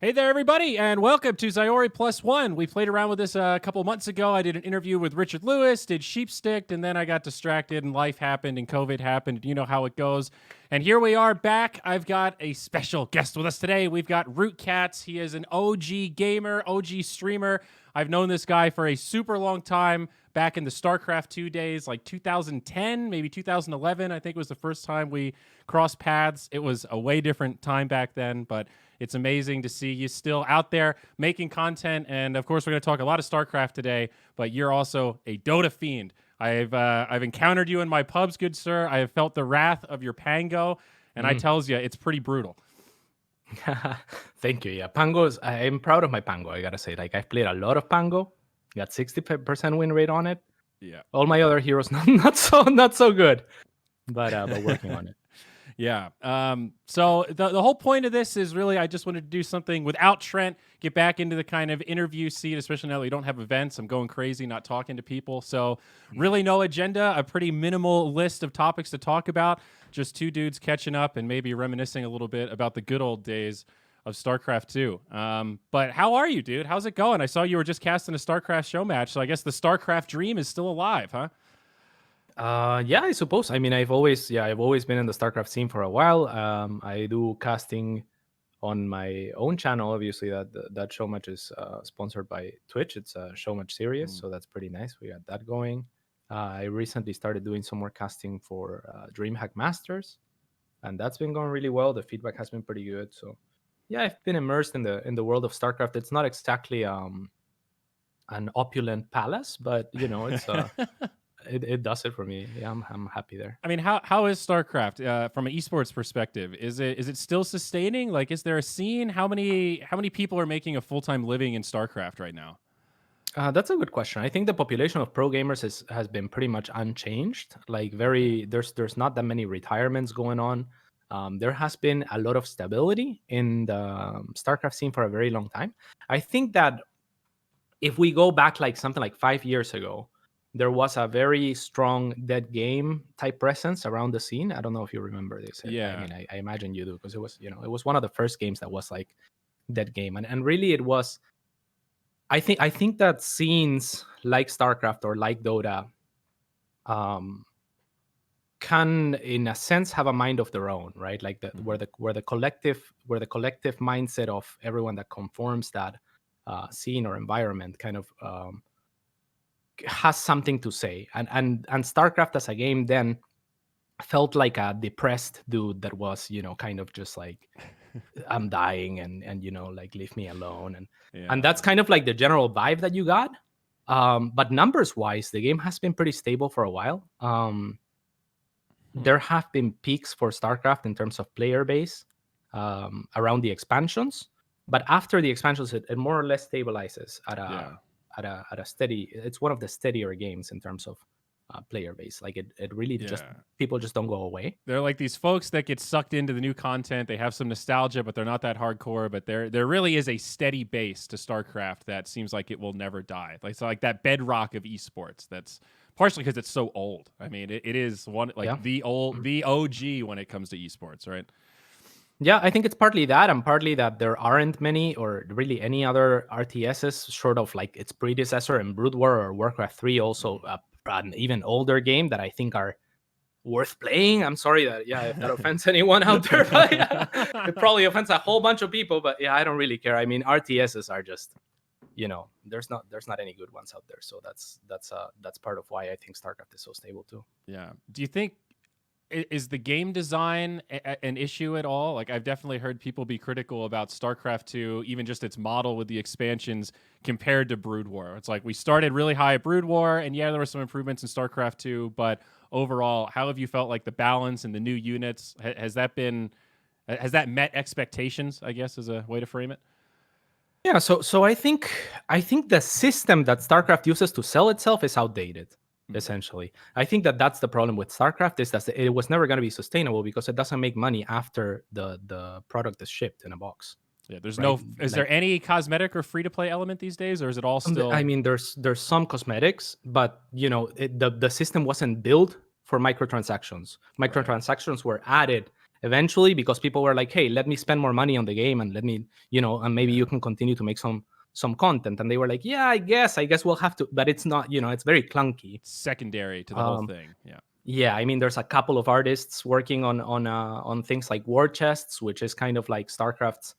Hey there, everybody, and welcome to Zyori Plus One. We played around with this a couple months ago. I did an interview with Richard Lewis, did Sheepstick, and then I got distracted, and life happened, and COVID happened. You know how it goes. And here we are back. I've got a special guest with us today. We've got ROOT.CatZ. He is an OG gamer, OG streamer. I've known this guy for a super long time, back in the Starcraft II days, like 2010, maybe 2011, I think was the first time we crossed paths. It was a way different time back then, but it's amazing to see you still out there making content. And of course, we're going to talk a lot of Starcraft today, but you're also a Dota fiend. I've encountered you in my pubs, good sir. I have felt the wrath of your Pango, and I tells you, it's pretty brutal. Thank you. Yeah, Pango's. I'm proud of my Pango. I gotta say, like I've played a lot of Pango. Got 60% win rate on it. Yeah. All my other heroes not so good, but working on it. Yeah. So the whole point of this is really I just wanted to do something without Trent, get back into the kind of interview seat, especially now that we don't have events. I'm going crazy, not talking to people. So really no agenda, a pretty minimal list of topics to talk about. Just two dudes catching up and maybe reminiscing a little bit about the good old days of StarCraft II. But how are you, dude? How's it going? I saw you were just casting a StarCraft show match, so I guess the StarCraft dream is still alive, huh? Yeah, I suppose. I mean, I've always been in the StarCraft scene for a while. I do casting on my own channel. Obviously, that show match is sponsored by Twitch. It's a show match series, so that's pretty nice. We got that going. I recently started doing some more casting for DreamHack Masters, and that's been going really well. The feedback has been pretty good. So, yeah, I've been immersed in the world of StarCraft. It's not exactly an opulent palace, but it's it does it for me. Yeah, I'm happy there. I mean, how is StarCraft from an esports perspective? Is it still sustaining? Like, is there a scene? How many people are making a full-time living in StarCraft right now? That's a good question. I think the population of pro gamers has been pretty much unchanged. Like there's not that many retirements going on. There has been a lot of stability in the StarCraft scene for a very long time. I think that if we go back like something like 5 years ago, there was a very strong dead game type presence around the scene. I don't know if you remember this. Yeah. I mean, I imagine you do, because it was one of the first games that was like dead game, and really it was. I think that scenes like StarCraft or like Dota can, in a sense, have a mind of their own, right? Like where the collective mindset of everyone that conforms that scene or environment kind of has something to say. And StarCraft as a game then felt like a depressed dude that was kind of just like, I'm dying, and like, leave me alone, and that's kind of like the general vibe that you got. But numbers wise, the game has been pretty stable for a while. There have been peaks for StarCraft in terms of player base around the expansions, but after the expansions, it more or less stabilizes at a steady. It's one of the steadier games in terms of player base. Like it really just, people just don't go away. They're like these folks that get sucked into the new content. They have some nostalgia, but they're not that hardcore. But there really is a steady base to StarCraft that seems like it will never die. Like, so like that bedrock of esports. That's partially because it's so old. I mean, it is one like the OG when it comes to esports, right? Yeah, I think it's partly that, and partly that there aren't many or really any other RTSs short of like its predecessor in Brood War or Warcraft 3, also an even older game that I think are worth playing. I'm sorry that if that offends anyone out there, but it probably offends a whole bunch of people. But yeah, I don't really care. I mean, RTSs are just, there's not any good ones out there. So that's part of why I think StarCraft is so stable too. Yeah. Do you think, is the game design an issue at all? Like, I've definitely heard people be critical about StarCraft II, even just its model with the expansions compared to Brood War. It's like we started really high at Brood War, and there were some improvements in StarCraft II, but overall, how have you felt like the balance and the new units? Has that met expectations, I guess, is a way to frame it? Yeah, so I think the system that StarCraft uses to sell itself is outdated. Essentially, I think that's the problem with StarCraft, is that it was never going to be sustainable because it doesn't make money after the product is shipped in a box. Yeah, there's right? Is there any cosmetic or free to play element these days, or is it all still? I mean, there's some cosmetics, but the system wasn't built for microtransactions. Microtransactions were added eventually, because people were like, hey, let me spend more money on the game and let me, and maybe you can continue to make some content. And they were like, yeah, I guess we'll have to, but it's not, it's very clunky. Secondary to the whole thing. Yeah. Yeah, I mean, there's a couple of artists working on things like war chests, which is kind of like StarCraft's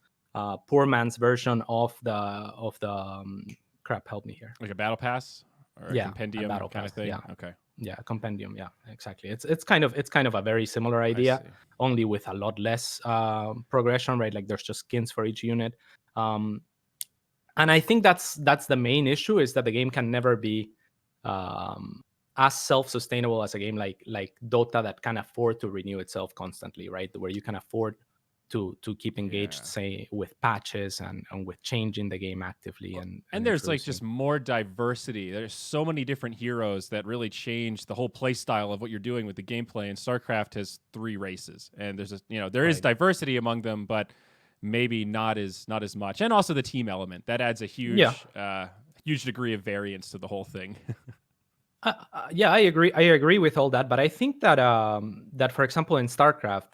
poor man's version of the crap. Help me here. Like a battle pass or a Yeah, a compendium battle kind pass. of thing. Yeah, Okay. yeah, compendium. Yeah, exactly. It's kind of a very similar I idea, see. only with a lot less progression, right? Like there's just skins for each unit. Um, and I think that's the main issue, is that the game can never be um, as self-sustainable as a game like Dota, that can afford to renew itself constantly, right? Where you can afford to keep engaged, Yeah. say, with patches and with changing the game actively And there's like just more diversity. There's so many different heroes that really change the whole play style of what you're doing with the gameplay. And StarCraft has 3 races, and there's there is right. diversity among them, but maybe not as much. And also the team element that adds a Yeah. huge degree of variance to the whole thing. Yeah, I agree. I agree with all that, but I think that that, for example, in StarCraft,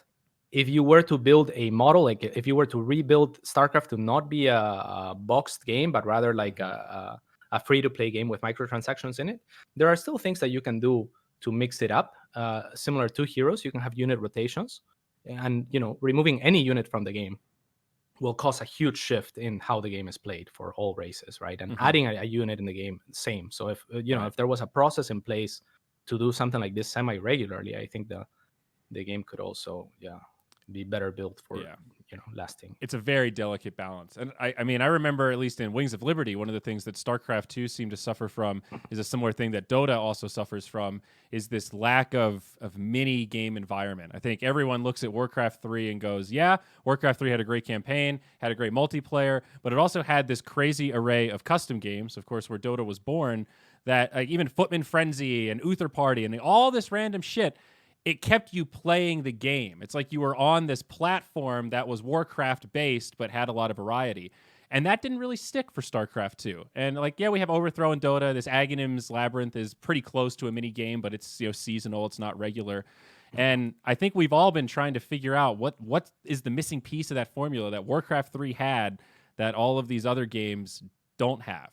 if you were to build a model, like if you were to rebuild StarCraft to not be a boxed game, but rather like a free-to-play game with microtransactions in it, there are still things that you can do to mix it up. Similar to Heroes, you can have unit rotations, and removing any unit from the game will cause a huge shift in how the game is played for all races, right? And adding a unit in the game, same. So if if there was a process in place to do something like this semi regularly, I think the game could also be better built for lasting. It's a very delicate balance. And I mean, I remember, at least in Wings of Liberty, one of the things that StarCraft II seemed to suffer from is a similar thing that Dota also suffers from, is this lack of mini game environment. I think everyone looks at Warcraft 3 and goes, yeah, Warcraft 3 had a great campaign, had a great multiplayer, but it also had this crazy array of custom games, of course, where Dota was born, that like even Footman Frenzy and Uther Party and all this random shit, it kept you playing the game. It's like you were on this platform that was Warcraft based, but had a lot of variety. And that didn't really stick for StarCraft 2. And like, yeah, we have Overthrow and Dota. This Aghanim's Labyrinth is pretty close to a mini game, but it's seasonal. It's not regular. And I think we've all been trying to figure out what is the missing piece of that formula that Warcraft 3 had that all of these other games don't have.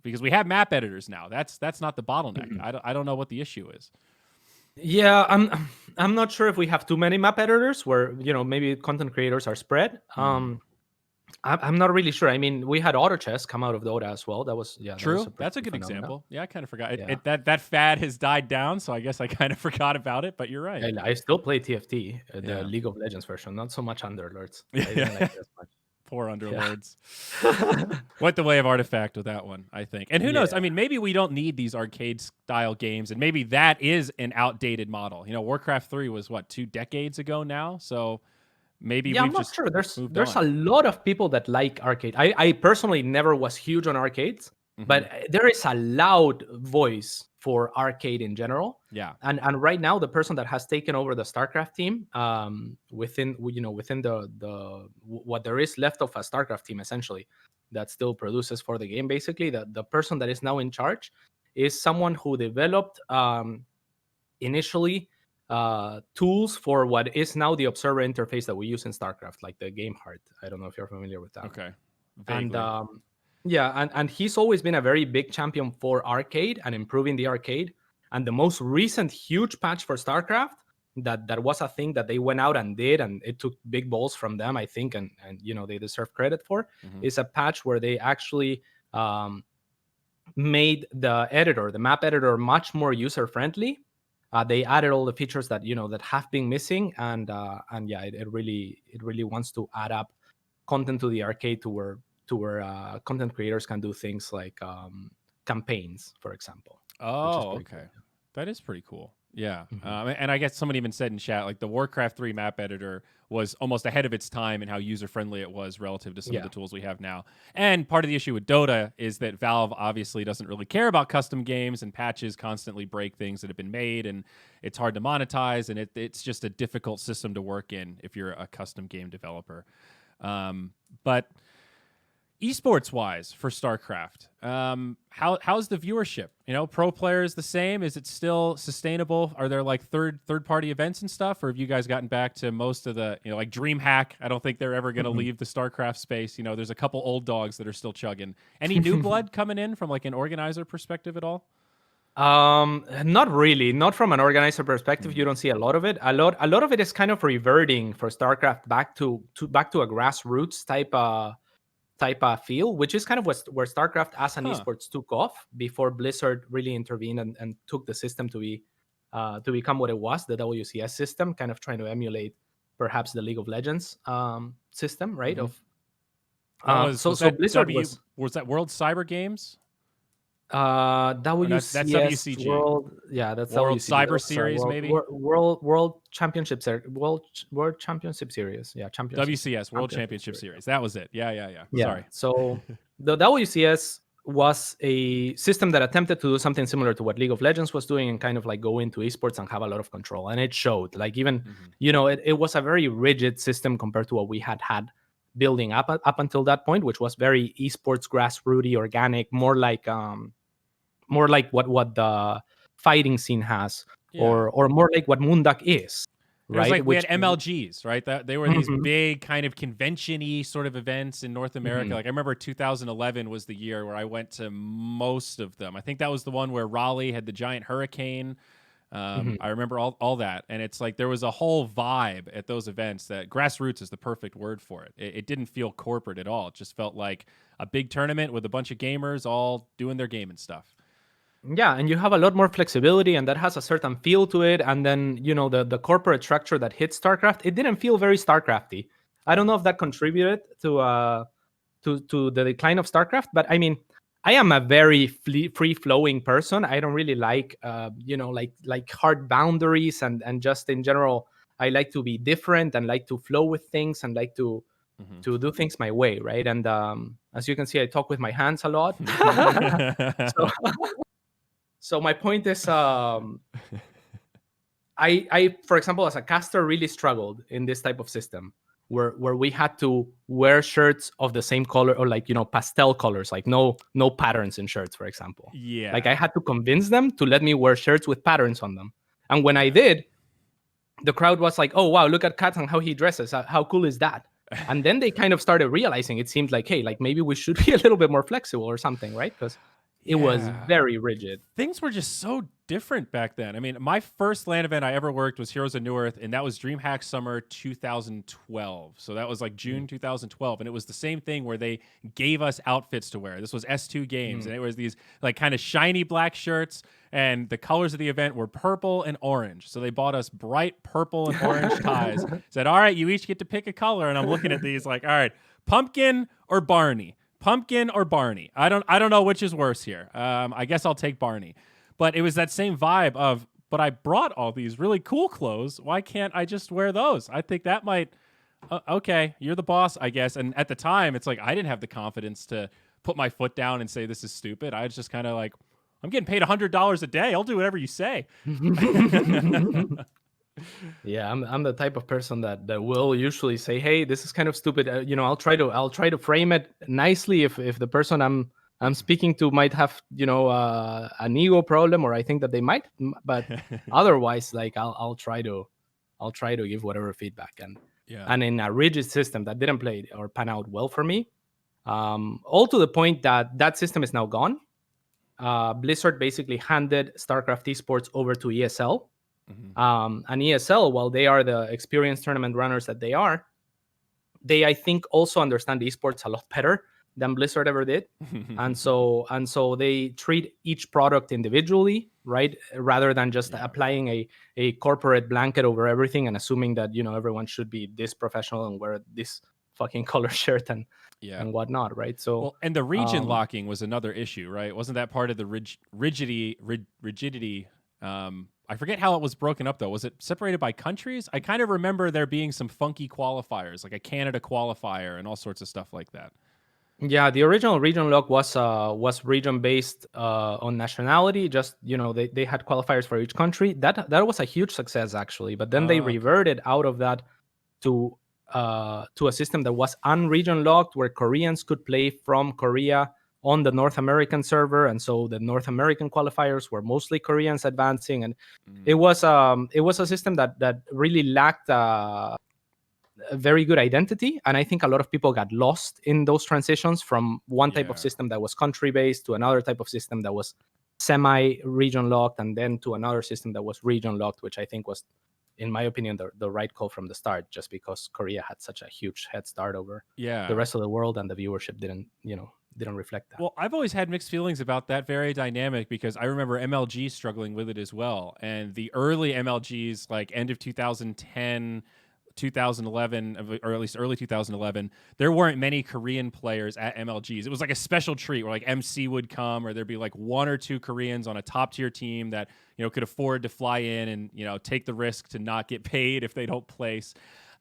Because we have map editors now. That's not the bottleneck. I don't know what the issue is. Yeah, I'm not sure if we have too many map editors where maybe content creators are spread. I'm not really sure. I mean, we had auto chess come out of Dota as well. That was true. That's a good example. Yeah, I kind of forgot that fad has died down, so I guess I kind of forgot about it. But you're right. I still play TFT, the League of Legends version, not so much Underlords. I didn't like it as much. Poor Underlords. Went the way of Artifact with that one, I think. And who knows? I mean, maybe we don't need these arcade-style games, and maybe that is an outdated model. Warcraft 3 was, 2 decades ago now? So maybe I'm not sure. There's a lot of people that like arcade. I personally never was huge on arcades, but there is a loud voice for arcade in general. Yeah. And right now, the person that has taken over the StarCraft team, within the what there is left of a StarCraft team, essentially, that still produces for the game, basically, the person that is now in charge is someone who developed initially tools for what is now the observer interface that we use in StarCraft, like the game heart. I don't know if you're familiar with that. Okay. Vaguely. And and he's always been a very big champion for arcade and improving the arcade. And the most recent huge patch for StarCraft that was a thing that they went out and did, and it took big balls from them, I think, and they deserve credit for, is a patch where they actually made the map editor, much more user friendly. They added all the features that that have been missing, and yeah, it really wants to add up content to the arcade to where content creators can do things like campaigns, for example. Oh, okay. Cool. That is pretty cool. Yeah. And I guess somebody even said in chat, like the Warcraft 3 map editor was almost ahead of its time in how user-friendly it was relative to some of the tools we have now. And part of the issue with Dota is that Valve obviously doesn't really care about custom games, and patches constantly break things that have been made, and it's hard to monetize, and it's just a difficult system to work in if you're a custom game developer. But Esports wise for StarCraft, how's the viewership? Pro players the same? Is it still sustainable? Are there like third party events and stuff, or have you guys gotten back to most of the like DreamHack? I don't think they're ever going to leave the StarCraft space. There's a couple old dogs that are still chugging. Any new blood coming in from like an organizer perspective at all? Not really. Not from an organizer perspective. You don't see a lot of it. A lot of it is kind of reverting for StarCraft back to a grassroots type feel, which is kind of where StarCraft as an esports took off before Blizzard really intervened and took the system to become what it was, the WCS system, kind of trying to emulate perhaps the League of Legends system, right? So Blizzard was that World Cyber Games? WCS, that's WCG. World, yeah, that's World WCG. Cyber Series, maybe World Championship Series, World Championship Series, yeah, WCS, World Championship Series. That was it. Yeah. Sorry. So the WCS was a system that attempted to do something similar to what League of Legends was doing and kind of like go into esports and have a lot of control, and it showed. Like even it was a very rigid system compared to what we had building up until that point, which was very esports grassrooty, organic, more like what the fighting scene has, or more like what Moonduck is. It was like we had MLGs, right? That they were these big kind of convention-y sort of events in North America. Like I remember 2011 was the year where I went to most of them. I think that was the one where Raleigh had the giant hurricane. I remember all that, and it's like there was a whole vibe at those events that grassroots is the perfect word for it. It didn't feel corporate at all. It just felt like a big tournament with a bunch of gamers all doing their game and stuff. Yeah, and you have a lot more flexibility, and that has a certain feel to it. And then the corporate structure that hits StarCraft, it didn't feel very StarCrafty. I don't know if that contributed to the decline of StarCraft, but I mean, I am a very free-flowing person. I don't really like like hard boundaries, and just in general, I like to be different and like to flow with things and like to do things my way, right? And as you can see, I talk with my hands a lot. So my point is, I, for example, as a caster, really struggled in this type of system where we had to wear shirts of the same color, or like pastel colors, like no patterns in shirts, for example. Yeah. Like I had to convince them to let me wear shirts with patterns on them, and when I did, the crowd was like, "Oh wow, look at CatZ and how he dresses. How cool is that?" And then they kind of started realizing it seemed like, hey, like maybe we should be a little bit more flexible or something, right? Because it was very rigid. Things were just so different back then. I mean, my first LAN event I ever worked was Heroes of New Earth, and that was DreamHack Summer 2012. So that was like June 2012, and it was the same thing where they gave us outfits to wear. This was S2 Games, and it was these like kind of shiny black shirts, and the colors of the event were purple and orange. So they bought us bright purple and orange ties. Said, "All right, you each get to pick a color." And I'm looking at these like, "All right, pumpkin or Barney." Pumpkin or Barney? I don't know which is worse here. I guess I'll take Barney. But it was that same vibe of, but I brought all these really cool clothes. Why can't I just wear those? I think that might, okay, you're the boss, I guess. And at the time, it's like I didn't have the confidence to put my foot down and say this is stupid. I was just kind of like, I'm getting paid $100 a day. I'll do whatever you say. Yeah, I'm the type of person that will usually say, "Hey, this is kind of stupid." I'll try to frame it nicely if the person I'm speaking to might have an ego problem, or I think that they might. But otherwise, like I'll try to give whatever feedback. And in a rigid system that didn't play or pan out well for me, all to the point that system is now gone. Blizzard basically handed StarCraft esports over to ESL. And ESL, while they are the experienced tournament runners that they are, they, I think, also understand esports a lot better than Blizzard ever did. and so they treat each product individually, right? Rather than just applying a corporate blanket over everything and assuming that, everyone should be this professional and wear this fucking color shirt and whatnot, right? So and the region locking was another issue, right? Wasn't that part of the rigidity? I forget how it was broken up, though. Was it separated by countries? I kind of remember there being some funky qualifiers, like a Canada qualifier and all sorts of stuff like that. Yeah, the original region lock was region based on nationality. Just they had qualifiers for each country. That was a huge success actually. But then they reverted out of that to to a system that was unregion locked, where Koreans could play from Korea on the North American server, and so the North American qualifiers were mostly Koreans advancing, and it was a system that really lacked a very good identity, and I think a lot of people got lost in those transitions from one type of system that was country based to another type of system that was semi region locked, and then to another system that was region locked, which I think was, in my opinion, the right call from the start, just because Korea had such a huge head start over the rest of the world, and the viewership didn't reflect that. Well, I've always had mixed feelings about that very dynamic, because I remember MLG struggling with it as well. And the early MLGs, like end of 2010, 2011, or at least early 2011, there weren't many Korean players at MLGs. It was like a special treat where like MC would come, or there'd be like one or two Koreans on a top tier team that, could afford to fly in and, take the risk to not get paid if they don't place.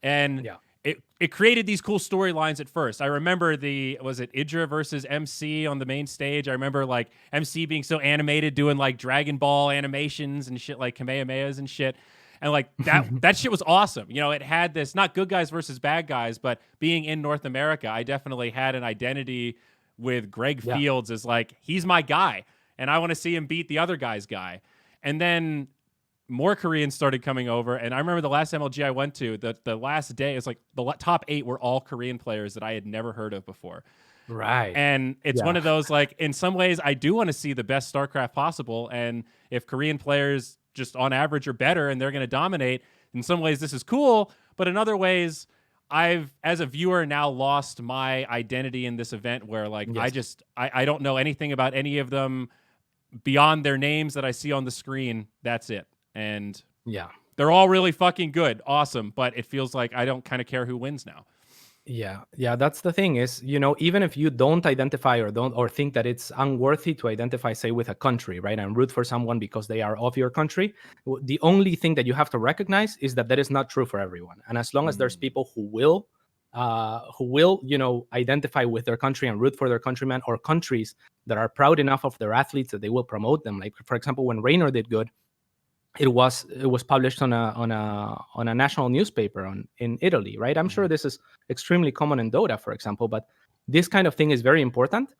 And it created these cool storylines at first. I remember was it Idra versus MC on the main stage? I remember like MC being so animated, doing like Dragon Ball animations and shit, like Kamehamehas and shit. And like that shit was awesome. It had this, not good guys versus bad guys, but being in North America, I definitely had an identity with Greg Fields as like, he's my guy, and I want to see him beat the other guy's guy. And then more Koreans started coming over, and I remember the last MLG I went to, the last day, it's like the top 8 were all Korean players that I had never heard of before. Right. And it's one of those, like, in some ways, I do want to see the best StarCraft possible, and if Korean players just on average are better and they're going to dominate, in some ways this is cool, but in other ways, I've, as a viewer, now lost my identity in this event where, like, I don't know anything about any of them beyond their names that I see on the screen. That's it. And they're all really fucking good. Awesome. But it feels like I don't kind of care who wins now. Yeah, that's the thing is, even if you don't identify or think that it's unworthy to identify, say, with a country, right, and root for someone because they are of your country, the only thing that you have to recognize is that is not true for everyone. And as long as there's people who will, identify with their country and root for their countrymen, or countries that are proud enough of their athletes that they will promote them. Like, for example, when Reynor did good, it was published on a national newspaper in Italy, right? I'm sure this is extremely common in Dota, for example, but this kind of thing is very important.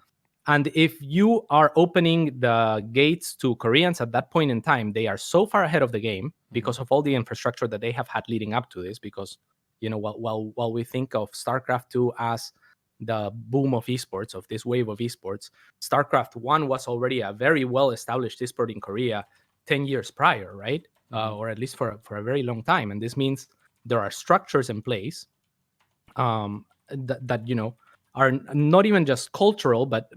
And if you are opening the gates to Koreans at that point in time, they are so far ahead of the game because of all the infrastructure that they have had leading up to this. Because, while we think of StarCraft II as the boom of esports, of this wave of esports, StarCraft I was already a very well-established esport in Korea 10 years prior, right? Or at least for a very long time. And this means there are structures in place that are not even just cultural, but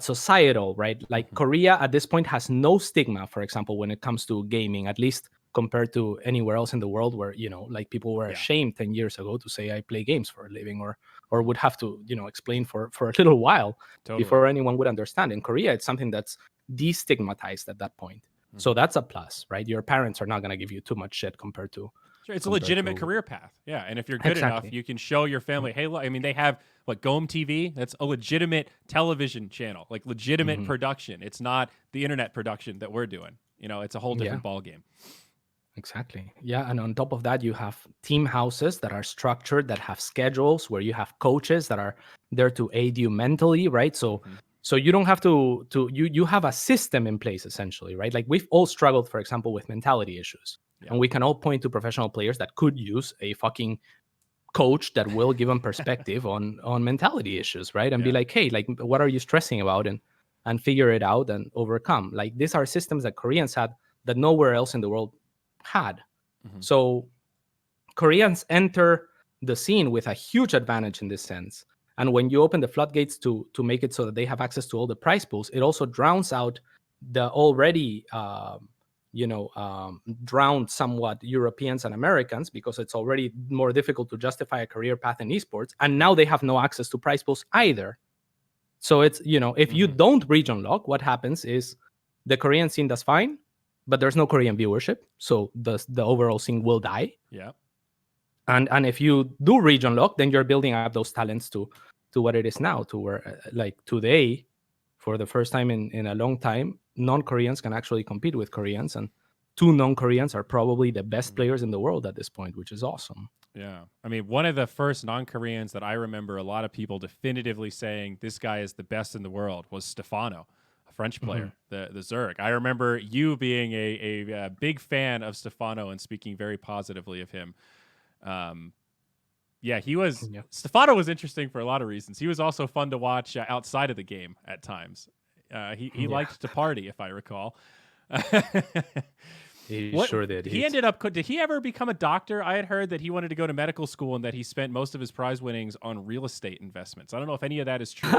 societal, right? Like, Korea at this point has no stigma, for example, when it comes to gaming, at least compared to anywhere else in the world, where like people were ashamed 10 years ago to say I play games for a living, or would have to explain for a little while before anyone would understand. In Korea, it's something that's destigmatized at that point. So that's a plus, right? Your parents are not going to give you too much shit compared to... Sure, it's a legitimate career path. Yeah, and if you're good enough, you can show your family, hey, look, I mean, they have, GOM TV? That's a legitimate television channel, like legitimate production. It's not the internet production that we're doing. It's a whole different ballgame. Exactly. Yeah, and on top of that, you have team houses that are structured, that have schedules, where you have coaches that are there to aid you mentally, right? So you don't have to you have a system in place, essentially, right? Like, we've all struggled, for example, with mentality issues. And we can all point to professional players that could use a fucking coach that will give them perspective on mentality issues, right? And be like, hey, like, what are you stressing about? And figure it out and overcome. Like, these are systems that Koreans had that nowhere else in the world had. So Koreans enter the scene with a huge advantage in this sense. And when you open the floodgates to make it so that they have access to all the prize pools, it also drowns out the already drowned somewhat Europeans and Americans, because it's already more difficult to justify a career path in esports. And now they have no access to prize pools either. So it's, if you don't region lock, what happens is the Korean scene does fine, but there's no Korean viewership. So the overall scene will die. Yeah. And if you do region lock, then you're building up those talents to what it is now, to where, like, today, for the first time in a long time, non-Koreans can actually compete with Koreans, and 2 non-Koreans are probably the best players in the world at this point, which is awesome. Yeah. I mean, one of the first non-Koreans that I remember a lot of people definitively saying this guy is the best in the world was Stefano, a French Mhm. player, the Zurich. I remember you being a big fan of Stefano and speaking very positively of him. Um, yeah, Yeah. Stefano was interesting for a lot of reasons. He was also fun to watch outside of the game at times. He Yeah. liked to party, if I recall. He What sure did. he ended up? Did he ever become a doctor? I had heard that he wanted to go to medical school and that he spent most of his prize winnings on real estate investments. I don't know if any of that is true,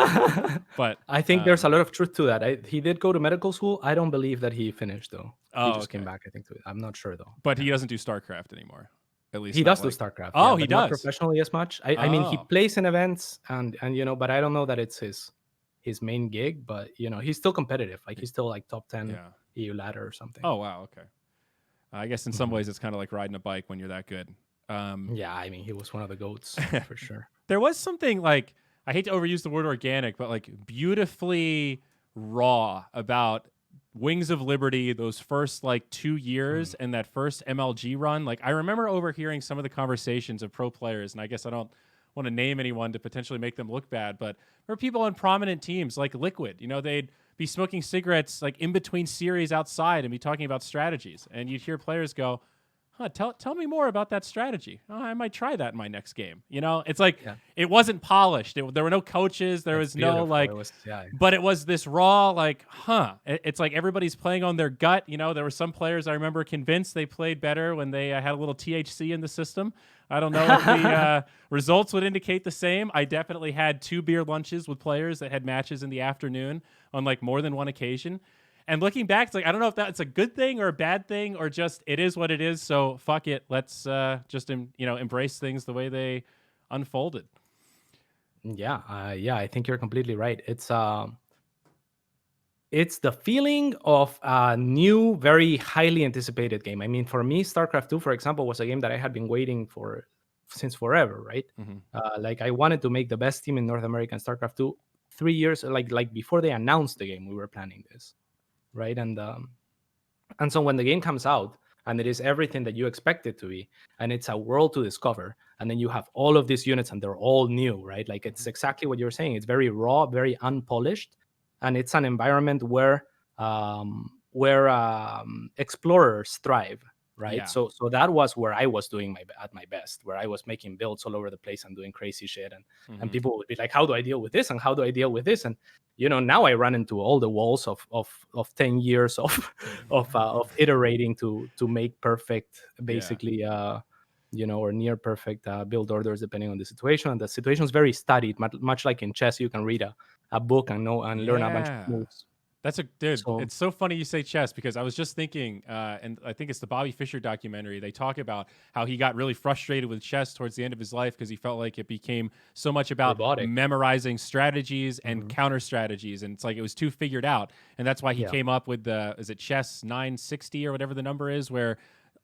but I think there's a lot of truth to that. He did go to medical school. I don't believe that he finished though. He oh, just came okay. back, I think. To it. I'm not sure though. But Yeah. he doesn't do StarCraft anymore. At least He not does do like. StarCraft, yeah, Oh, he but not does. professionally as much. I mean, he Oh, plays in events and but I don't know that it's his main gig. But he's still competitive. Like he's still like top 10 yeah. EU ladder or something. Oh, wow. Okay. I guess in some Mhm. ways it's kind of like riding a bike when you're that good. Yeah, I mean, he was one of the goats for sure. There was something like I hate to overuse the word organic, but like beautifully raw about Wings of Liberty, those first like 2 years Mm. and that first MLG run. Like I remember overhearing some of the conversations of pro players, and I guess I don't want to name anyone to potentially make them look bad, but there were people on prominent teams like Liquid. You know, they'd be smoking cigarettes like in between series outside and be talking about strategies. And you'd hear players go, tell me more about that strategy. Oh, I might try that in my next game. You know, it's like Yeah, it wasn't polished. There were no coaches. There it's was no beautiful. like, It was, yeah. but it was this raw, like, It's like everybody's playing on their gut. You know, there were some players I remember convinced they played better when they had a little THC in the system. I don't know if the results would indicate the same. I definitely had 2 beer lunches with players that had matches in the afternoon on like more than one occasion. And looking back, it's like I don't know if that's a good thing or a bad thing or just it is what it is. So fuck it. Let's just embrace things the way they unfolded. Yeah, yeah, I think you're completely right. It's the feeling of a new, very highly anticipated game. I mean, for me, StarCraft II, for example, was a game that I had been waiting for since forever, right? Mm-hmm. Like I wanted to make the best team in North America in StarCraft II 3 years, like before they announced the game, we were planning this, right? And so when the game comes out and it is everything that you expect it to be, and it's a world to discover, and then you have all of these units and they're all new, right? Like Mm-hmm. it's exactly what you're saying. It's very raw, very unpolished, and it's an environment where explorers thrive, right? Yeah. So that was where I was doing at my best, where I was making builds all over the place and doing crazy shit, and Mm-hmm. people would be like, "How do I deal with this? And how do I deal with this?" And now I run into all the walls of 10 years of iterating to make perfect, Yeah. basically, or near perfect build orders depending on the situation. And the situation is very studied, much like in chess. You can read a book and know and learn a bunch of Yeah. moves. That's a dude. So It's so funny you say chess because I was just thinking, and I think it's the Bobby Fischer documentary. They talk about how he got really frustrated with chess towards the end of his life because he felt like it became so much about robotic. memorizing strategies and Mhm. counter strategies, and it's like it was too figured out. And that's why he Yeah, came up with the is it chess 960 or whatever the number is, where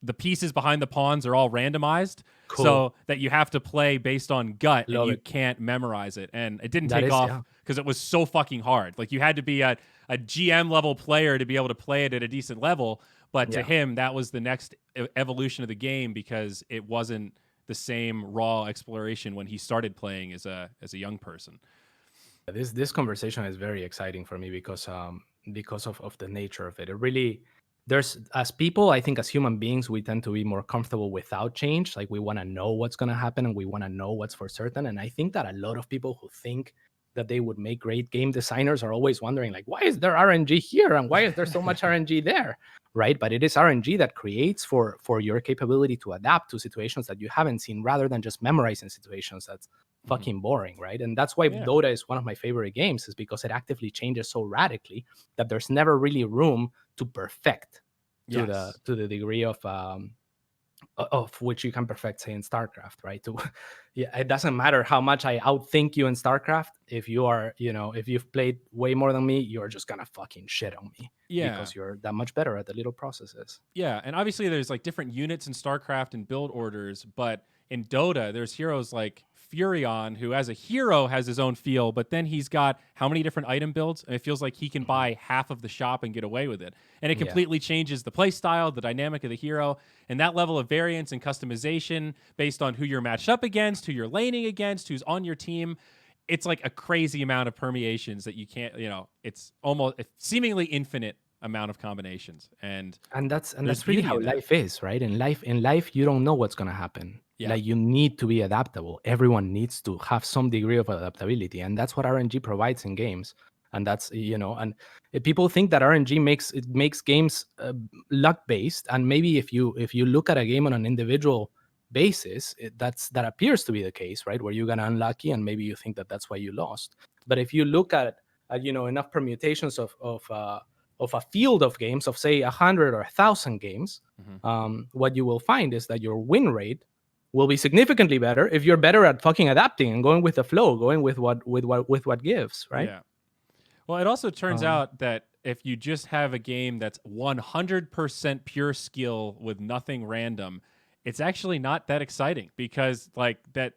the pieces behind the pawns are all randomized, cool. so that you have to play based on gut and Love you it. can't memorize it. And it didn't That take is, off yeah. because it was so fucking hard. Like you had to be a GM level player to be able to play it at a decent level. But to Yeah. him, that was the next evolution of the game because it wasn't the same raw exploration when he started playing as a young person. This conversation is very exciting for me because of the nature of it. It really, there's, as people, I think as human beings, we tend to be more comfortable without change. Like we want to know what's going to happen and we want to know what's for certain. And I think that a lot of people who think that they would make great game designers are always wondering, like, why is there RNG here and why is there so much RNG there, right? But it is RNG that creates for your capability to adapt to situations that you haven't seen, rather than just memorizing situations that's Mhm. fucking boring, right? And that's why Yeah. Dota is one of my favorite games, is because it actively changes so radically that there's never really room to perfect to the Yes. to the degree of which you can perfect, say, in StarCraft, right? To yeah, it doesn't matter how much I outthink you in StarCraft. If you are, if you've played way more than me, you're just gonna fucking shit on me Yeah. because you're that much better at the little processes. Yeah, and obviously there's like different units in StarCraft and build orders, but in Dota there's heroes like Furion, who as a hero has his own feel, but then he's got how many different item builds? And it feels like he can buy half of the shop and get away with it. And it completely changes the play style, the dynamic of the hero, and that level of variance and customization based on who you're matched up against, who you're laning against, who's on your team. It's like a crazy amount of permeations that you can't, it's almost seemingly infinite amount of combinations. And that's really how life is, right? In life you don't know what's going to happen. Like, you need to be adaptable. Everyone needs to have some degree of adaptability, and that's what RNG provides in games. And that's, and people think that RNG makes games luck based, and maybe if you look at a game on an individual basis, that appears to be the case, right? Where you got unlucky and maybe you think that that's why you lost. But if you look at enough permutations of a field of games, of say 100 or 1,000 games, what you will find is that your win rate will be significantly better if you're better at fucking adapting and going with the flow, going with what gives, right? Yeah. Well, it also turns out that if you just have a game that's 100% pure skill with nothing random, it's actually not that exciting, because like that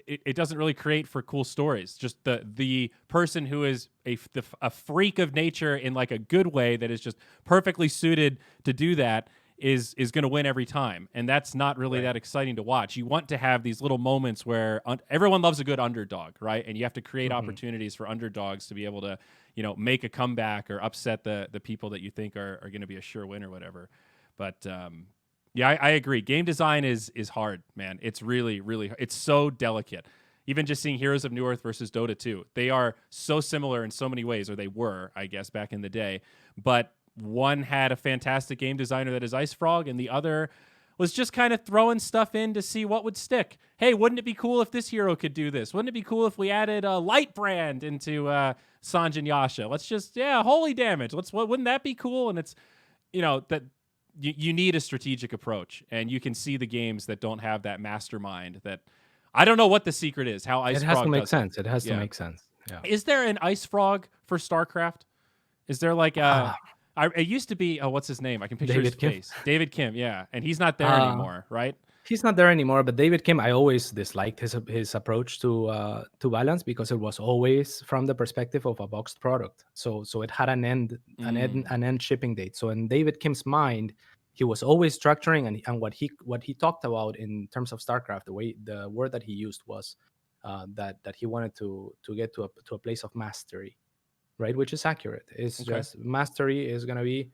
it doesn't really create for cool stories. Just the person who is a freak of nature in like a good way, that is just perfectly suited to do that, is going to win every time, and that's not really that exciting to watch. You want to have these little moments where everyone loves a good underdog, right? And you have to create opportunities for underdogs to be able to make a comeback or upset the people that you think are going to be a sure win or whatever. But yeah, I agree. Game design is hard, man. It's really, really, it's so delicate. Even just seeing Heroes of Newerth versus Dota 2, they are so similar in so many ways, or they were, I guess, back in the day. But one had a fantastic game designer that is Ice Frog, and the other was just kind of throwing stuff in to see what would stick. Hey, wouldn't it be cool if this hero could do this? Wouldn't it be cool if we added a light brand into Sanjin Yasha? Let's just, holy damage. Wouldn't that be cool? And it's, that you need a strategic approach, and you can see the games that don't have that mastermind. That I don't know what the secret is. How Ice Frog has to make does sense. It has to make sense. Yeah. Is there an Ice Frog for StarCraft? Is there like it used to be, what's his name? I can picture his face. David Kim, yeah. And he's not there anymore, right? He's not there anymore, but David Kim, I always disliked his approach to balance, because it was always from the perspective of a boxed product. So it had an end shipping date. So in David Kim's mind, he was always structuring, and what he talked about in terms of StarCraft, the word that he used was that he wanted to get to a place of mastery. Right, which is accurate. It's just mastery is gonna be,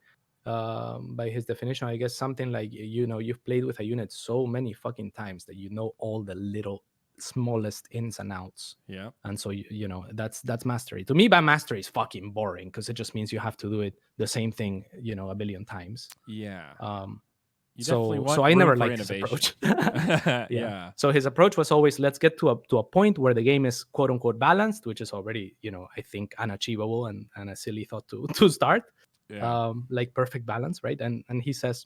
by his definition, I guess, something like you've played with a unit so many fucking times that you know all the little smallest ins and outs. Yeah, and so that's mastery. To me, by mastery is fucking boring, because it just means you have to do it the same thing a billion times. Yeah. So I never liked his approach. Yeah. So his approach was always, let's get to a point where the game is quote unquote balanced, which is already I think unachievable and a silly thought to start. Yeah. Like perfect balance, right? And he says,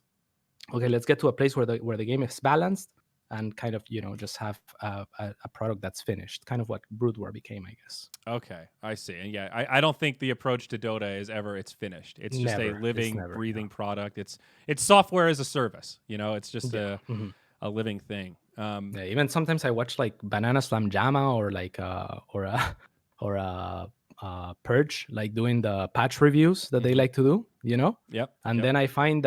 okay, let's get to a place where the game is balanced, and kind of just have a product that's finished, kind of what Brood War became, I guess. Okay, I see. And yeah, I don't think the approach to Dota is ever it's finished. It's just a living, breathing product. It's software as a service. It's just a living thing. Even sometimes I watch like Banana Slam Jama or like or a Purge, like doing the patch reviews that they like to do. Yep. And then I find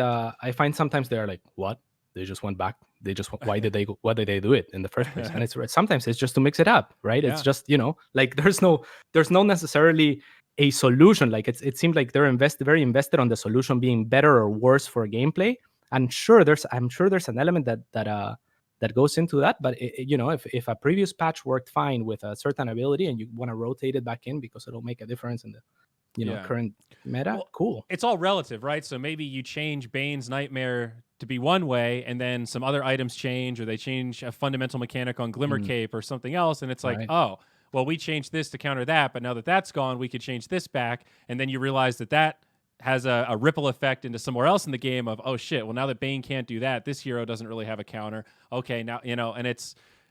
sometimes they're like, what? They just went back. Why did they do it in the first place? And sometimes it's just to mix it up, right? Yeah. It's just like there's no necessarily a solution. Like it seems like they're very invested on the solution being better or worse for gameplay. And I'm sure there's an element that goes into that. But if a previous patch worked fine with a certain ability and you want to rotate it back in because it'll make a difference in the current meta, cool. It's all relative, right? So maybe you change Bane's Nightmare to be one way, and then some other items change, or they change a fundamental mechanic on Glimmer Cape or something else, and it's like, oh, well, we changed this to counter that, but now that that's gone, we could change this back, and then you realize that has a ripple effect into somewhere else in the game of, oh shit, well, now that Bane can't do that, this hero doesn't really have a counter. Okay, now, and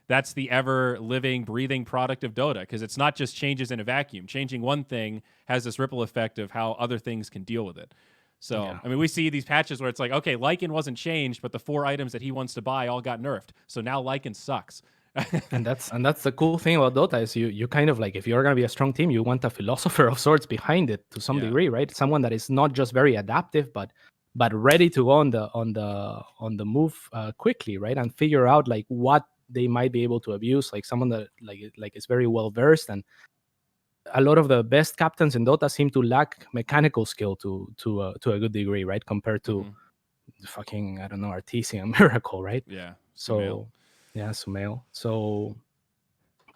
that's the ever living, breathing product of Dota, because it's not just changes in a vacuum. Changing one thing has this ripple effect of how other things can deal with it. So, I mean, we see these patches where it's like, okay, Lycan wasn't changed, but the 4 items that he wants to buy all got nerfed. So now Lycan sucks. And that's the cool thing about Dota is you kind of like, if you're gonna be a strong team, you want a philosopher of sorts behind it to some Yeah. degree, right? Someone that is not just very adaptive, but ready to go on the move quickly, right? And figure out like what they might be able to abuse, like someone that like is very well versed. And a lot of the best captains in Dota seem to lack mechanical skill to a good degree, right? Compared to Hmm. fucking, I don't know, Artesian Miracle, right? Yeah. Sumail. So yeah, Sumail. So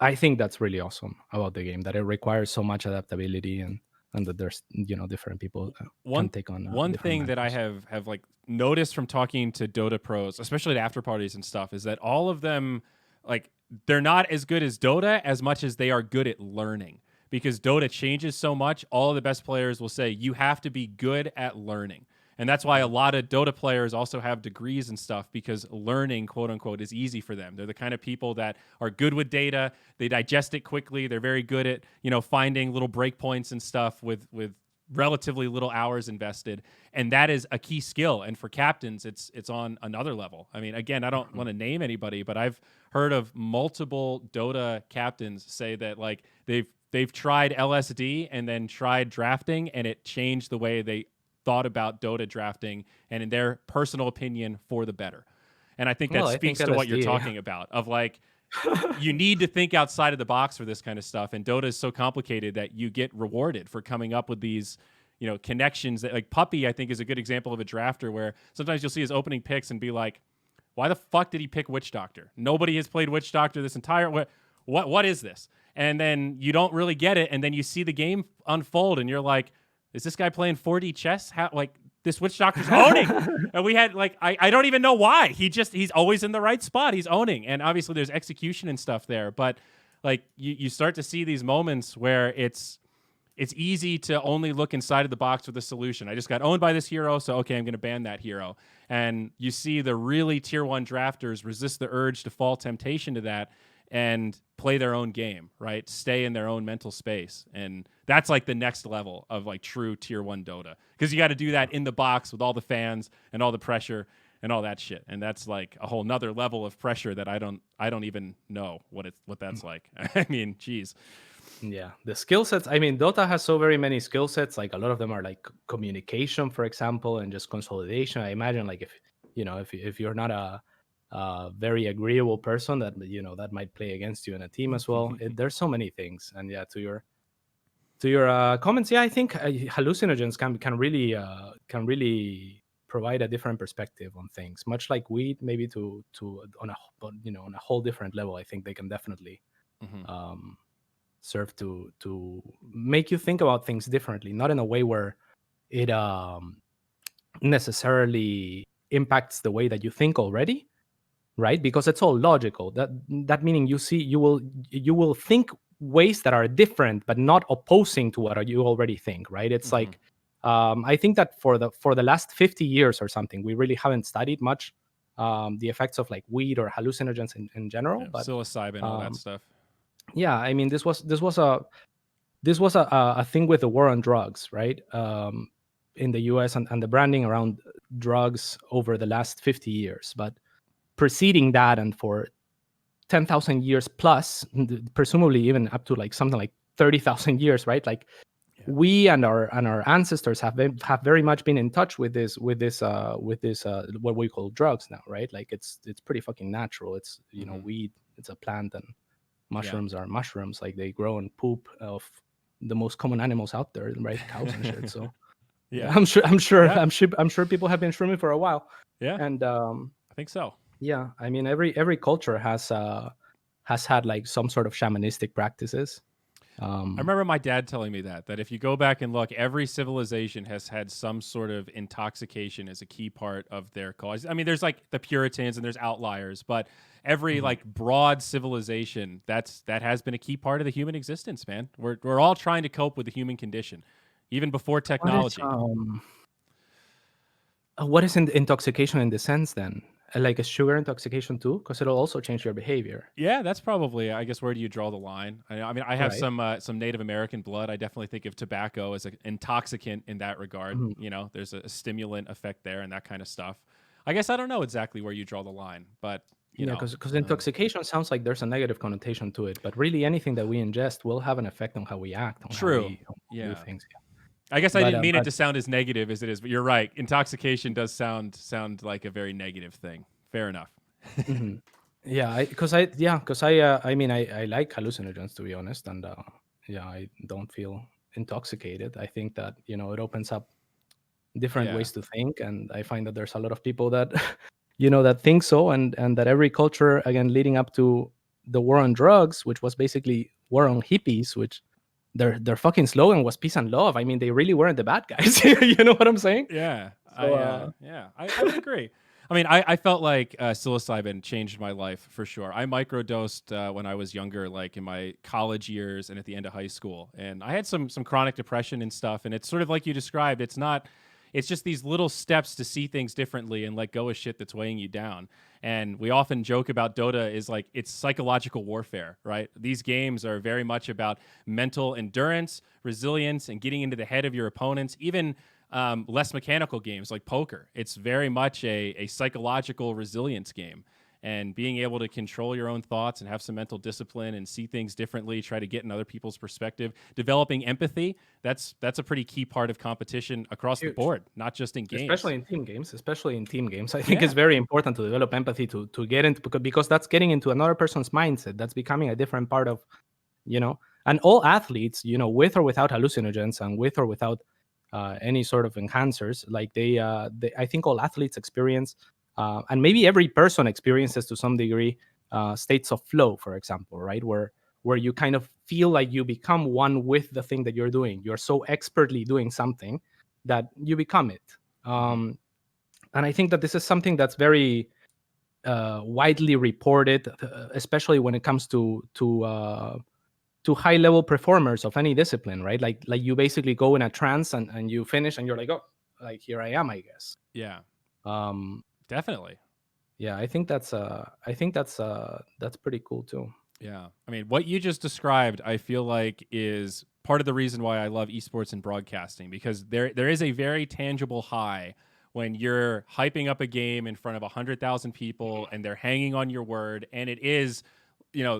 I think that's really awesome about the game, that it requires so much adaptability, and that there's different people can one take on one different thing that I mantras. have like noticed from talking to Dota pros, especially at after parties and stuff, is that all of them, like, they're not as good as Dota as much as they are good at learning, because Dota changes so much. All of the best players will say you have to be good at learning. And that's why a Mhm. lot of Dota players also have degrees and stuff, because learning, quote unquote, is easy for them. They're the kind of people that are good with data. They digest it quickly. They're very good at, finding little breakpoints and stuff with relatively little hours invested, and that is a key skill. And for captains, it's on another level. I mean, again, I don't Mhm. want to name anybody, but I've heard of multiple Dota captains say that, like, they've tried LSD and then tried drafting, and it changed the way they thought about Dota drafting, and in their personal opinion, for the better. And I think that Well, I think speaks to what you're LSD. talking about, of like, you need to think outside of the box for this kind of stuff. And Dota is so complicated that you get rewarded for coming up with these, connections. That, like, Puppy, I think, is a good example of a drafter where sometimes you'll see his opening picks and be like, why the fuck did he pick Witch Doctor? Nobody has played Witch Doctor this entire what is this? And then you don't really get it, and then you see the game unfold, and you're like, is this guy playing 4D chess? How, like, this Witch Doctor's owning? And we had, like, I don't even know why. He's always in the right spot. He's owning. And obviously there's execution and stuff there. But, like, you start to see these moments where it's easy to only look inside of the box with a solution. I just got owned by this hero, so okay, I'm going to ban that hero. And you see the really tier one drafters resist the urge to fall temptation to that and play their own game, right? Stay in their own mental space. And that's like the next level of, like, true tier one Dota, because you got to do that in the box with all the fans and all the pressure and all that shit. And that's like a whole nother level of pressure that I don't even know what that's like. I mean, geez. Yeah, the skill sets. I mean, Dota has so very many skill sets. Like a lot of them are like communication, for example, and just consolidation. I imagine like if you're not a very agreeable person, that that might play against you in a team as well. There's so many things. And yeah, to your comments, yeah, I think hallucinogens can really provide a different perspective on things, much like weed, maybe to on a on a whole different level. I think they can definitely Mhm. um, serve to make you think about things differently, not in a way where it necessarily impacts the way that you think already, right? Because it's all logical. That meaning you will think ways that are different but not opposing to what you already think, right? It's Mhm. like I think that for the last 50 years or something, we really haven't studied much the effects of like weed or hallucinogens in general. Yeah, But psilocybin, all that um, stuff. yeah, I mean, this was a thing with the war on drugs, right? In the US, and the branding around drugs over the last 50 years. But preceding that, and for 10,000 years plus, presumably even up to like something like 30,000 years, right? Like Yeah. we and our ancestors have very much been in touch with this what we call drugs now, right? Like it's pretty fucking natural. It's Mhm. weed, it's a plant, and Yeah. mushrooms are mushrooms. Like they grow in poop of the most common animals out there, right? Cows and shit. So yeah, Yeah. I'm sure I'm sure Yeah. I'm sure I'm sure people have been shrooming for a while. Yeah. And I think so. yeah, I mean, every culture has had like some sort of shamanistic practices. I um remember my dad telling me that if you go back and look, every civilization has had some sort of intoxication as a key part of their cause. I mean, there's like the Puritans and there's outliers, but every, mhm. like, broad civilization, that has been a key part of the human existence, man. We're all trying to cope with the human condition, even before what is technology. intoxication in the sense then? Like a sugar intoxication too, because it'll also change your behavior, Yeah, that's probably, I guess, where do you draw the line? I mean, I have right? some Native American blood. I definitely think of tobacco as an intoxicant in that regard. Mhm. There's a stimulant effect there and that kind of stuff. I guess I don't know exactly where you draw the line, but you know. because intoxication sounds like there's a negative connotation to it, but really anything that we ingest will have an effect on how we act, on how True. we do Yeah. things. I guess I didn't mean it But to sound as negative as it is, but you're right. Intoxication does sound like a very negative thing. Fair enough. mhm. I mean, I like hallucinogens, to be honest, and I don't feel intoxicated. I think that it opens up different Yeah. ways to think, and I find that there's a lot of people that that think so, and that every culture, again, leading up to the war on drugs, which was basically war on hippies, which their fucking slogan was peace and love. I mean, they really weren't the bad guys. You know what I'm saying? Yeah. So I would agree. I mean, I felt like psilocybin changed my life for sure. I microdosed when I was younger, like in my college years and at the end of high school. And I had some chronic depression and stuff. And it's sort of like you described. It's just these little steps to see things differently and let go of shit that's weighing you down. And we often joke about Dota is like it's psychological warfare, right? These games are very much about mental endurance, resilience, and getting into the head of your opponents. Even less mechanical games like poker, it's very much a psychological resilience game. And being able to control your own thoughts and have some mental discipline and see things differently, try to get in other people's perspective, developing empathy, that's a pretty key part of competition across the huge. board, not just in games. Especially in team games, I think it's very important to develop empathy to get into, because that's getting into another person's mindset. That's becoming a different part of, and all athletes, with or without hallucinogens and with or without any sort of enhancers, like I think all athletes experience, and maybe every person experiences to some degree, states of flow, for example, right? Where you kind of feel like you become one with the thing that you're doing. You're so expertly doing something that you become it. And I think that this is something that's very widely reported, especially when it comes to high level performers of any discipline, right? Like you basically go in a trance and you finish and you're like, oh, like here I am, I guess. Yeah. Um, Definitely. yeah, I think that's pretty cool too. Yeah. I mean, what you just described, I feel like is part of the reason why I love esports and broadcasting, because there is a very tangible high when you're hyping up a game in front of 100,000 people and they're hanging on your word, and it is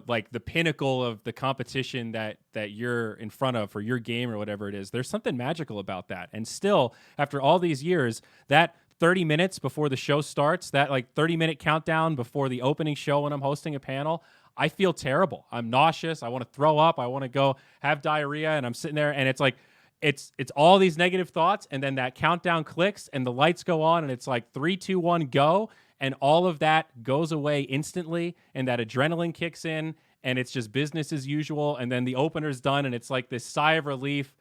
like the pinnacle of the competition that you're in front of for your game or whatever it is. There's something magical about that. And still, after all these years, that 30 minutes before the show starts, that like 30-minute countdown before the opening show when I'm hosting a panel, I feel terrible. I'm nauseous. I want to throw up. I want to go have diarrhea. And I'm sitting there and it's like, it's all these negative thoughts. And then that countdown clicks and the lights go on and it's like 3, 2, 1, go. And all of that goes away instantly. And that adrenaline kicks in and it's just business as usual. And then the opener's done and it's like this sigh of relief.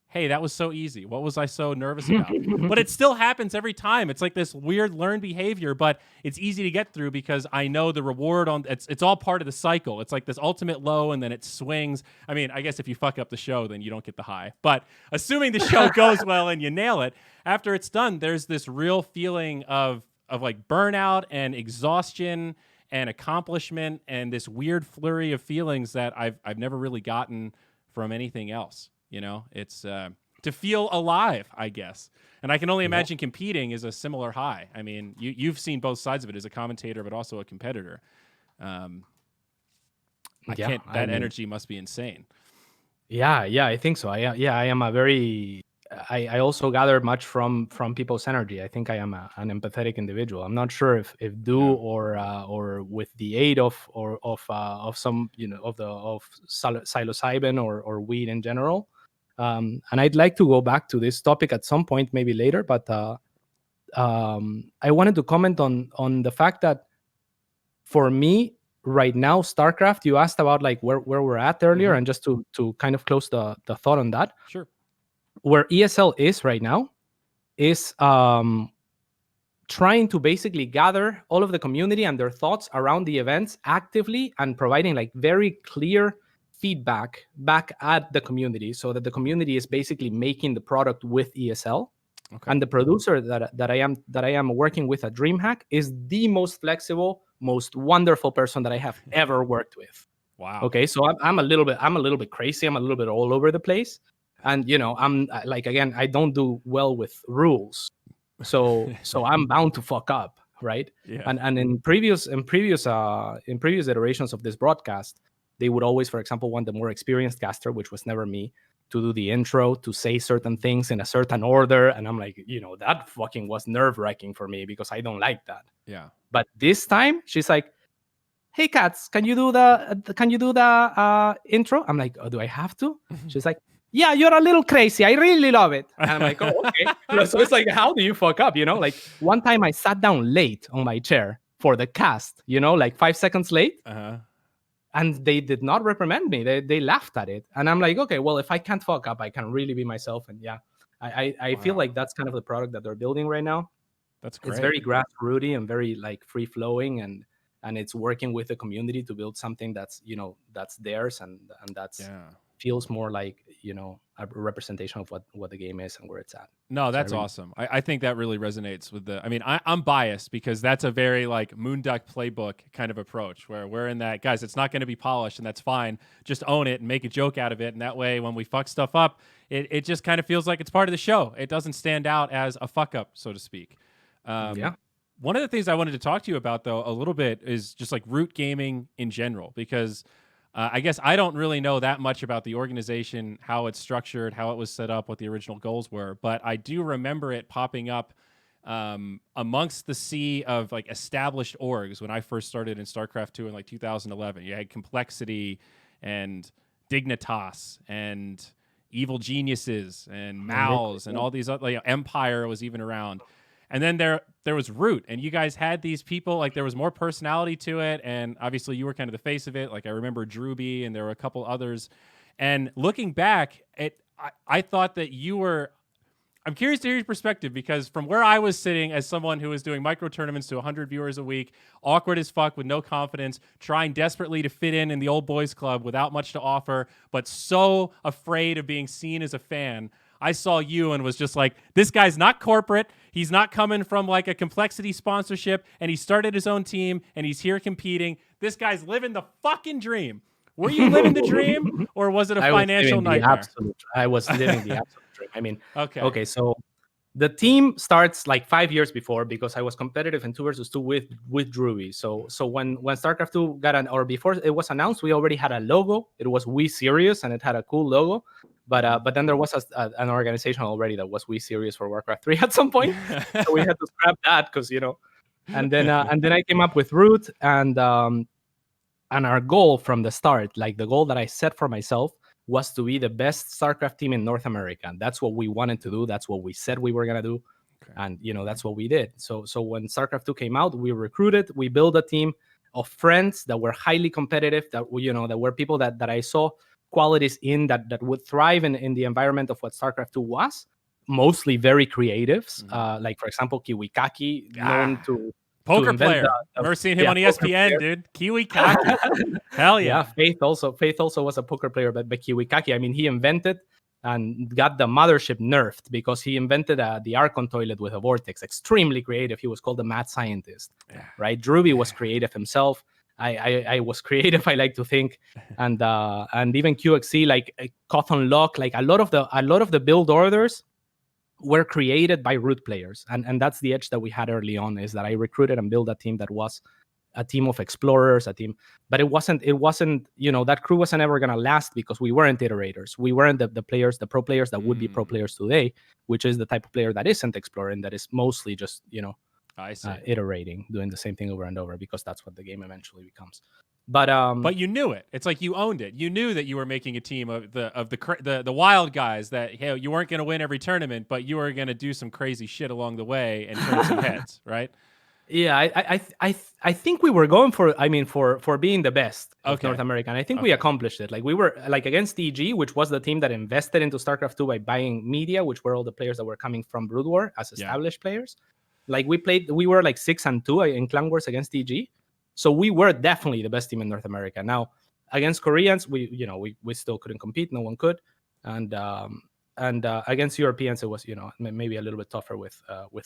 Hey, that was so easy. What was I so nervous about? But it still happens every time. It's like this weird learned behavior, but it's easy to get through because I know the reward on it's all part of the cycle. It's like this ultimate low and then it swings. I mean, I guess if you fuck up the show, then you don't get the high. But assuming the show goes well and you nail it, after it's done, there's this real feeling of like burnout and exhaustion and accomplishment and this weird flurry of feelings that I've never really gotten from anything else. It's to feel alive, I guess. And I can only imagine competing is a similar high. I mean, you've seen both sides of it as a commentator, but also a competitor. Energy must be insane. Yeah, I think so. I am a very. I also gather much from people's energy. I think I am an empathetic individual. I'm not sure if or with the aid of some of psilocybin or weed in general. And I'd like to go back to this topic at some point, maybe later. But I wanted to comment on the fact that for me right now, Starcraft. You asked about like where we're at earlier, and just to kind of close the thought on that. Sure. Where ESL is right now is trying to basically gather all of the community and their thoughts around the events actively and providing like very clear feedback back at the community, so that the community is basically making the product with ESL. Okay. And the producer that I am working with at DreamHack is the most flexible, most wonderful person that I have ever worked with. Wow. Okay, so I'm a little bit crazy. I'm a little bit all over the place. And I'm like, again, I don't do well with rules, so I'm bound to fuck up. right? Yeah. And in previous iterations of this broadcast, they would always, for example, want the more experienced caster, which was never me, to do the intro, to say certain things in a certain order. And I'm like, that fucking was nerve-wracking for me because I don't like that. Yeah. But this time she's like, hey cats, can you do the intro? I'm like, oh, do I have to? She's like, yeah, you're a little crazy, I really love it. And I'm like, oh, okay. So it's like, how do you fuck up, like one time I sat down late on my chair for the cast, like 5 seconds late. Uh-huh. And they did not reprimand me. They laughed at it. And I'm like, okay, well, if I can't fuck up, I can really be myself. And yeah, I feel like that's kind of the product that they're building right now. That's great. It's very grassrooty and very like free flowing, and it's working with the community to build something that's that's theirs, and that's feels more like a representation of what the game is and where it's at. No, that's awesome. I think that really resonates with I'm biased because that's a very like Moonduck playbook kind of approach where we're in that, guys, it's not going to be polished and that's fine. Just own it and make a joke out of it. And that way, when we fuck stuff up, it just kind of feels like it's part of the show. It doesn't stand out as a fuck up, so to speak. One of the things I wanted to talk to you about, though, a little bit is just like Root Gaming in general, because I guess I don't really know that much about the organization, how it's structured, how it was set up, what the original goals were. But I do remember it popping up amongst the sea of like established orgs when I first started in StarCraft II in like 2011. You had Complexity and Dignitas and Evil Geniuses and Mouse and all these other, Empire was even around. And then there was Root, and you guys had these people, like there was more personality to it, and obviously you were kind of the face of it. Like I remember Drewby, and there were a couple others. And looking back, I thought that you were. I'm curious to hear your perspective, because from where I was sitting as someone who was doing micro tournaments to 100 viewers a week, awkward as fuck with no confidence, trying desperately to fit in the old boys club without much to offer, but so afraid of being seen as a fan. I saw you and was just like, this guy's not corporate. He's not coming from like a Complexity sponsorship, and he started his own team and he's here competing. This guy's living the fucking dream. Were you living the dream, or was it a financial nightmare? I was living the absolute dream. I mean, okay. So the team starts like 5 years before, because I was competitive in 2 versus 2 with Drewby. So when StarCraft II or before it was announced, we already had a logo. It was We Serious, and it had a cool logo. But then there was an organization already that was We Serious for Warcraft 3 at some point. So we had to scrap that because and then I came up with Root, and our goal from the start, like the goal that I set for myself, was to be the best StarCraft team in North America. And that's what we wanted to do. That's what we said we were gonna do. Okay. And that's what we did. So when StarCraft II came out, we recruited, we built a team of friends that were highly competitive, that that were people that I saw qualities in that would thrive in the environment of what StarCraft II was. Mostly very creatives, like for example Kiwi Kaki, known to poker player. Never seen him on ESPN, dude. Kiwi Kaki. Hell yeah. Faith also was a poker player, but Kiwi Kaki, I mean, he invented and got the mothership nerfed because he invented the Archon toilet with a vortex. Extremely creative. He was called the mad scientist, right? Drewby was creative himself. I was creative, I like to think, and even QXC, like Cotton Lock, like a lot of the build orders were created by Root players, and that's the edge that we had early on, is that I recruited and built a team that was a team of explorers, but it wasn't that crew wasn't ever gonna last because we weren't iterators. We weren't the players, the pro players that would be pro players today, which is the type of player that isn't exploring, that is mostly just I see. Iterating, doing the same thing over and over, because that's what the game eventually becomes. But you knew it. It's like you owned it. You knew that you were making a team of the wild guys, that hey, you weren't going to win every tournament, but you were going to do some crazy shit along the way and turn some heads, right? Yeah, I think we were going for being the best of North America, and I think we accomplished it. Like we were like against EG, which was the team that invested into StarCraft II by buying media, which were all the players that were coming from Brood War as established players. Like we were like 6-2 in Clan Wars against EG. So we were definitely the best team in North America. Now, against Koreans, we still couldn't compete. No one could. And against Europeans, it was maybe a little bit tougher with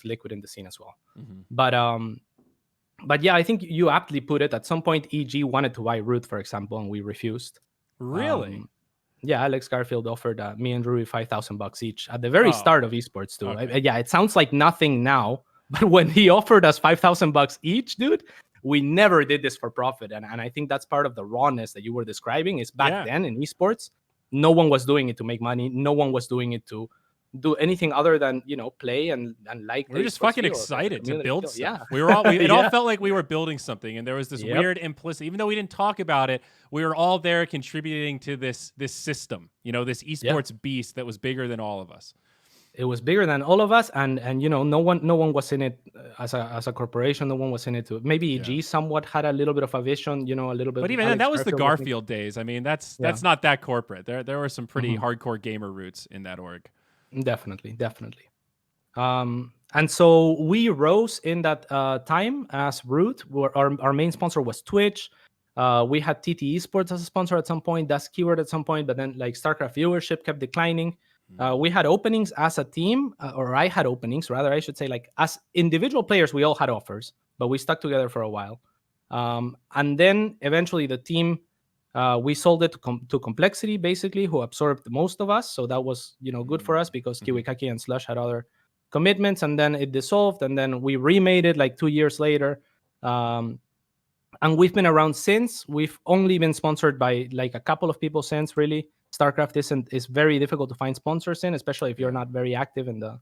Liquid in the scene as well. Mm-hmm. But yeah, I think you aptly put it. At some point, EG wanted to buy Root, for example, and we refused. Really? Yeah, Alex Garfield offered me and Ruby $5,000 each at the very start of esports too. Okay. It sounds like nothing now, But when he offered us $5,000 each, dude, we never did this for profit. And I think that's part of the rawness that you were describing. Is back then in esports, no one was doing it to make money. No one was doing it to do anything other than, play and like. We were just fucking excited to build stuff. Yeah. We were all it all felt like we were building something, and there was this weird implicit, even though we didn't talk about it, we were all there contributing to this system, this esports beast that was bigger than all of us. It was bigger than all of us, and no one was in it as a corporation. No one was in it to maybe EG somewhat had a little bit of a vision, a little bit. But even then, that was the Garfield days. I mean, that's not that corporate. There were some pretty hardcore gamer roots in that org. Definitely. And so we rose in that time as Root. Our main sponsor was Twitch. We had TT Esports as a sponsor at some point. That's Keyword at some point, but then like StarCraft viewership kept declining. We had openings as a team, or I had openings, rather, I should say, like as individual players, we all had offers, but we stuck together for a while. And then eventually the team, we sold it to Complexity, basically, who absorbed most of us. So that was, good for us because Kiwikaki and Slush had other commitments, and then it dissolved, and then we remade it like 2 years later. And we've been around since. We've only been sponsored by like a couple of people since, really. Starcraft is very difficult to find sponsors in, especially if you're not very active in the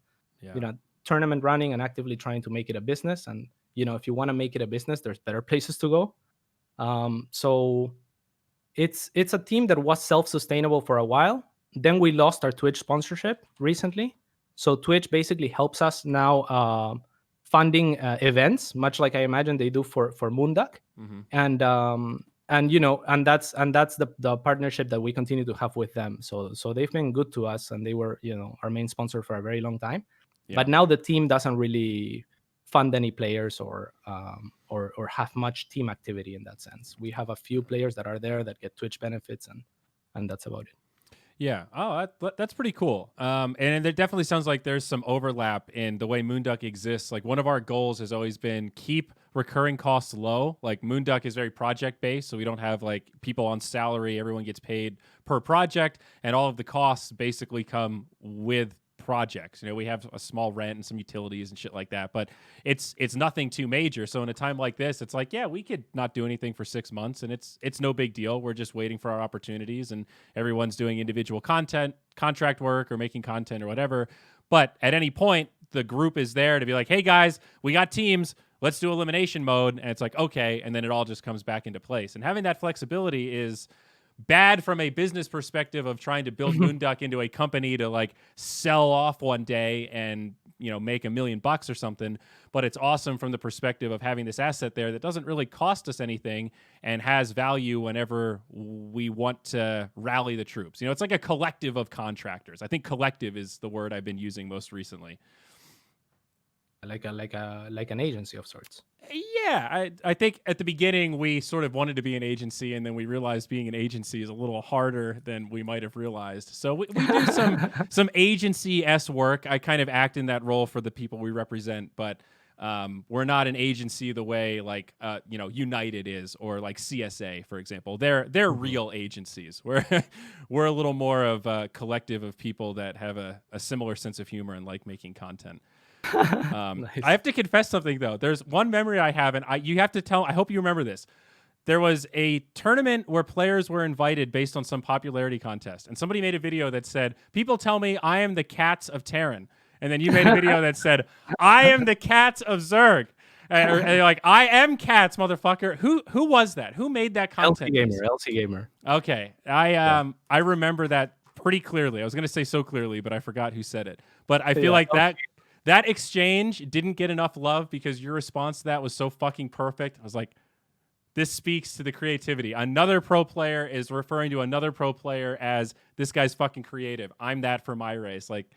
tournament running and actively trying to make it a business. And if you want to make it a business, there's better places to go. So it's a team that was self-sustainable for a while. Then we lost our Twitch sponsorship recently. So Twitch basically helps us now funding events, much like I imagine they do for Moonduck. And that's the partnership that we continue to have with them. So they've been good to us, and they were our main sponsor for a very long time. But now the team doesn't really fund any players or have much team activity in that sense. We have a few players that are there that get Twitch benefits, and that's about it. Yeah. Oh, that's pretty cool. And it definitely sounds like there's some overlap in the way Moonduck exists. Like, one of our goals has always been keep recurring costs low. Like, Moonduck is very project based, so we don't have like people on salary. Everyone gets paid per project, and all of the costs basically come with projects. We have a small rent and some utilities and shit like that, but it's nothing too major. So in a time like this, it's like, yeah, we could not do anything for 6 months, and it's no big deal. We're just waiting for our opportunities, and everyone's doing individual content, contract work, or making content or whatever. But at any point, the group is there to be like, hey guys, we got teams, let's do elimination mode. And it's like, okay. And then it all just comes back into place. And having that flexibility is bad from a business perspective of trying to build Moonduck into a company to like sell off one day and make $1 million or something. But it's awesome from the perspective of having this asset there that doesn't really cost us anything and has value whenever we want to rally the troops. It's like a collective of contractors. I think collective is the word I've been using most recently. Like an agency of sorts. Yeah, I think at the beginning we sort of wanted to be an agency, and then we realized being an agency is a little harder than we might have realized. So we do some agency-esque work. I kind of act in that role for the people we represent, but we're not an agency the way like United is, or like CSA, for example. They're real agencies. We're a little more of a collective of people that have a similar sense of humor and like making content. Nice. I have to confess something though. There's one memory I have, and you have to tell. I hope you remember this. There was a tournament where players were invited based on some popularity contest, and somebody made a video that said, "People tell me I am the cats of Terran," and then you made a video that said, "I am the cats of Zerg." And you're like, I am cats, motherfucker. Who was that? Who made that content? LC Gamer. Okay, I remember that pretty clearly. I was gonna say so clearly, but I forgot who said it. But I feel like that exchange didn't get enough love because your response to that was so fucking perfect. I was like, this speaks to the creativity. Another pro player is referring to another pro player as, this guy's fucking creative. I'm that for my race. Like,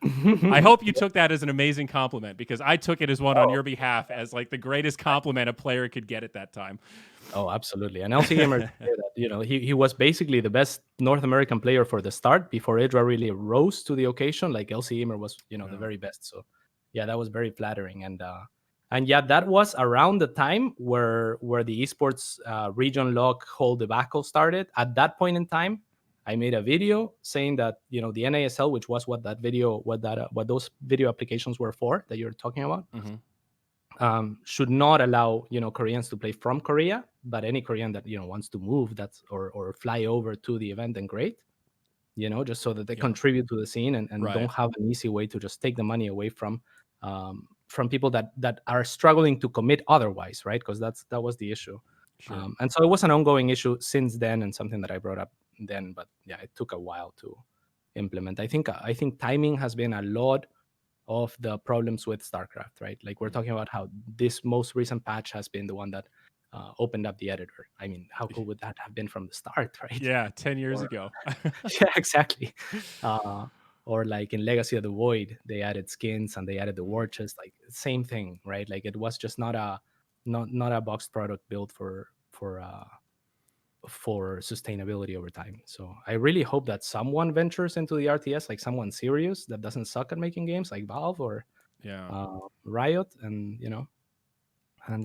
I hope you took that as an amazing compliment, because I took it as one on your behalf, as like the greatest compliment a player could get at that time. Oh, absolutely. And LC Gamer, he was basically the best North American player for the start before Idra really rose to the occasion. Like, LC Gamer was, the very best. So yeah, that was very flattering. And yeah, that was around the time where the esports region log whole debacle started. At that point in time, I made a video saying that, the NASL, which was what those video applications were for that you're talking about. should not allow Koreans to play from Korea, but any Korean that wants to move or fly over to the event, then great. Just so that they Yeah. contribute to the scene and Right. don't have an easy way to just take the money away from people that are struggling to commit otherwise, right? Because that was the issue. Sure. And so it was an ongoing issue since then, and something that I brought up then, but yeah, it took a while to implement. I think timing has been a lot of the problems with StarCraft, right? Like we're talking about how this most recent patch has been the one that opened up the editor. I mean, how cool would that have been from the start, right? Yeah, 10 years Or ago. yeah, exactly. Uh, or like in Legacy of the Void, they added skins and they added the war chest. Like same thing, right? Like it was just not a boxed product built for sustainability over time. So I really hope that someone ventures into the RTS, like someone serious that doesn't suck at making games, like Valve or Yeah. Riot, and